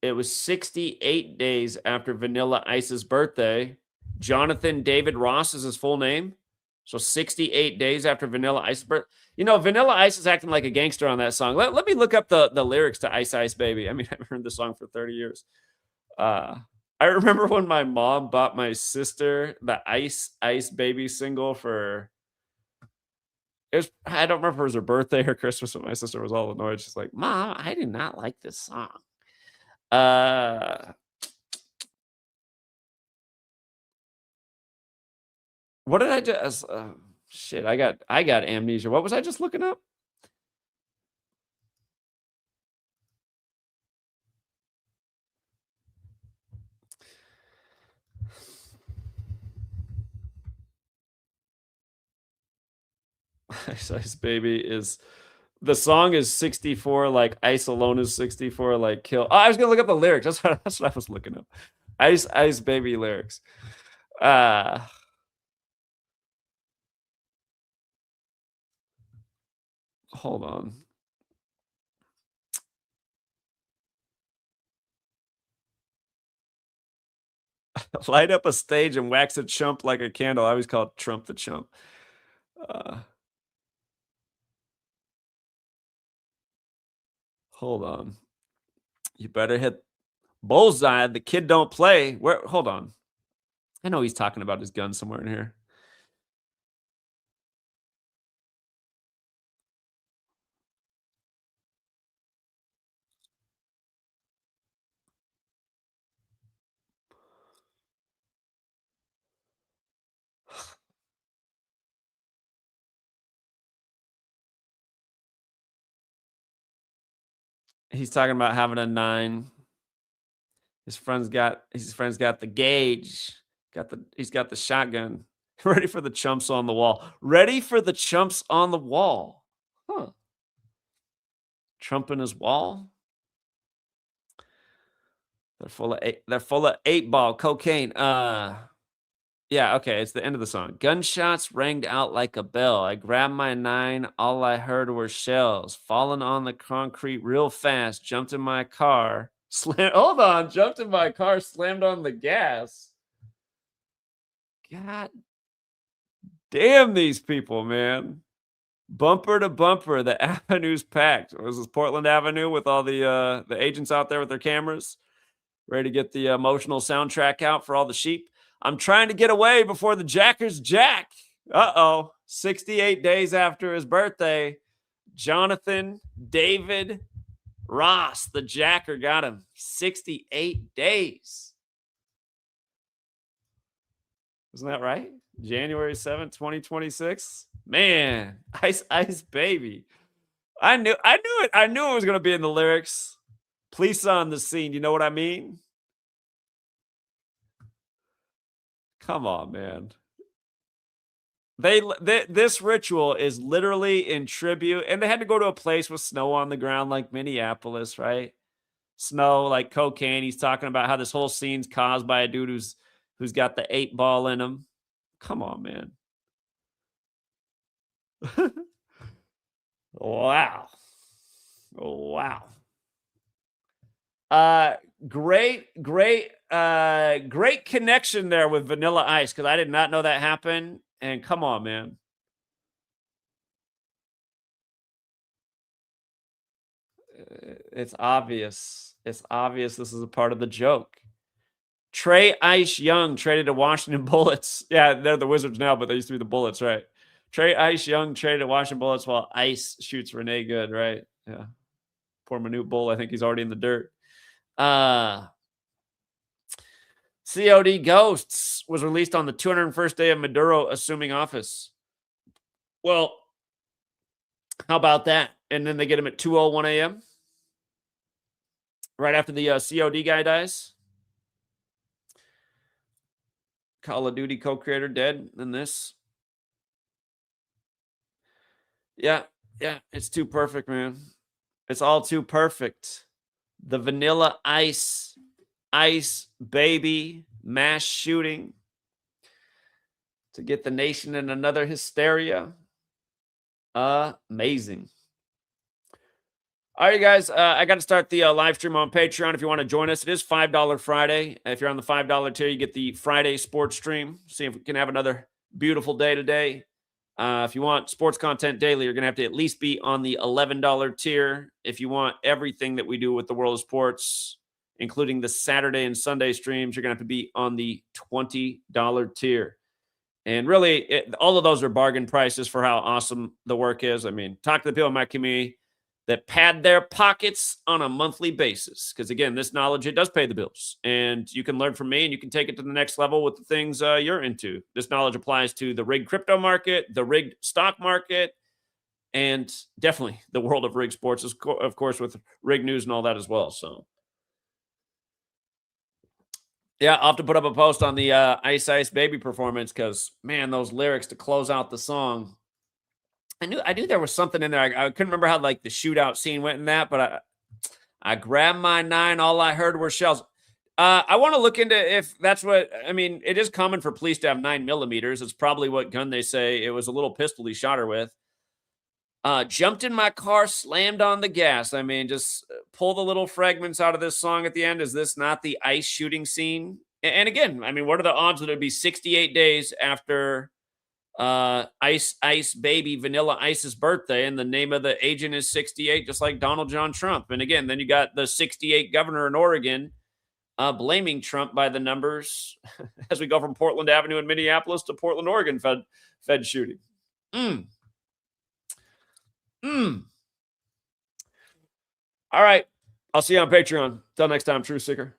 Speaker 1: it was 68 days after Vanilla Ice's birthday. Jonathan David Ross is his full name. So 68 days after Vanilla Ice's birthday. You know, Vanilla Ice is acting like a gangster on that song. Let me look up the lyrics to Ice Ice Baby. I mean, I've heard the song for 30 years. I remember when my mom bought my sister the Ice Ice Baby single for... I don't remember if it was her birthday or Christmas, but my sister was all annoyed. She's like, Mom, I do not like this song. What did I just shit, I got amnesia. What was I just looking up? Ice Ice Baby is the song is 64, like Ice Alone is 64, like Kill. Oh, I was gonna look up the lyrics. That's what I was looking up. Ice Ice Baby lyrics. Hold on. Light up a stage and wax a chump like a candle. I always call it Trump the Chump. Hold on. You better hit bullseye. The kid don't play. Where? Hold on. I know he's talking about his gun somewhere in here. He's talking about having a 9. His friend's got the gauge. He's got the shotgun. Ready for the chumps on the wall. Ready for the chumps on the wall. Huh. Trump in his wall. They're full of 8-ball cocaine. Yeah, okay, it's the end of the song. Gunshots rang out like a bell. I grabbed my 9. All I heard were shells falling on the concrete real fast. Jumped in my car. Jumped in my car, slammed on the gas. God damn these people, man. Bumper to bumper, the avenue's packed. Was this Portland Avenue with all the agents out there with their cameras? Ready to get the emotional soundtrack out for all the sheep. I'm trying to get away before the jackers jack. 68 days after his birthday, Jonathan David Ross, the jacker, got him 68 days. Isn't that right? January 7th, 2026. Man, Ice Ice Baby. I knew it. I knew it was going to be in the lyrics. Police on the scene. You know what I mean? Come on, man. This ritual is literally in tribute, and they had to go to a place with snow on the ground like Minneapolis, right? Snow, like cocaine. He's talking about how this whole scene's caused by a dude who's got the 8-ball in him. Come on, man. Wow. Great connection there with Vanilla Ice, because I did not know that happened. And come on, man. It's obvious. It's obvious this is a part of the joke. Trey Ice Young traded to Washington Bullets. Yeah, they're the Wizards now, but they used to be the Bullets, right? Trey Ice Young traded to Washington Bullets while Ice shoots Renee Good, right? Yeah. Poor Manute Bull. I think he's already in the dirt. COD Ghosts was released on the 201st day of Maduro assuming office. Well, how about that? And then they get him at 2:01 a.m. right after the COD guy dies. Call of Duty co-creator dead in this. Yeah, it's too perfect, man. It's all too perfect. The Vanilla Ice Baby mass shooting to get the nation in another hysteria. Amazing. All right, you guys, I got to start the live stream on Patreon if you want to join us. It is $5 Friday. If you're on the $5 tier, you get the Friday sports stream. See if we can have another beautiful day today. If you want sports content daily, you're going to have to at least be on the $11 tier. If you want everything that we do with the world of sports, including the Saturday and Sunday streams, you're going to have to be on the $20 tier. And really, all of those are bargain prices for how awesome the work is. I mean, talk to the people in my community that pad their pockets on a monthly basis. Because again, this knowledge, it does pay the bills. And you can learn from me and you can take it to the next level with the things you're into. This knowledge applies to the rigged crypto market, the rigged stock market, and definitely the world of rigged sports, of course, with rigged news and all that as well. So, yeah, I'll have to put up a post on the Ice Ice Baby performance because, man, those lyrics to close out the song. I knew there was something in there. I couldn't remember how like the shootout scene went in that, but I grabbed my 9. All I heard were shells. I want to look into if that's what, I mean, it is common for police to have 9mm. It's probably what gun they say. It was a little pistol he shot her with. Jumped in my car, slammed on the gas. I mean, just pull the little fragments out of this song at the end. Is this not the ICE shooting scene? And again, I mean, what are the odds that it'd be 68 days after Ice Baby Vanilla Ice's birthday, and the name of the agent is 68, just like Donald John Trump? And again, then you got the 68 governor in Oregon blaming Trump by the numbers as we go from Portland Avenue in Minneapolis to Portland, Oregon Fed shooting. All right. I'll see you on Patreon. Till next time, Truth Seeker.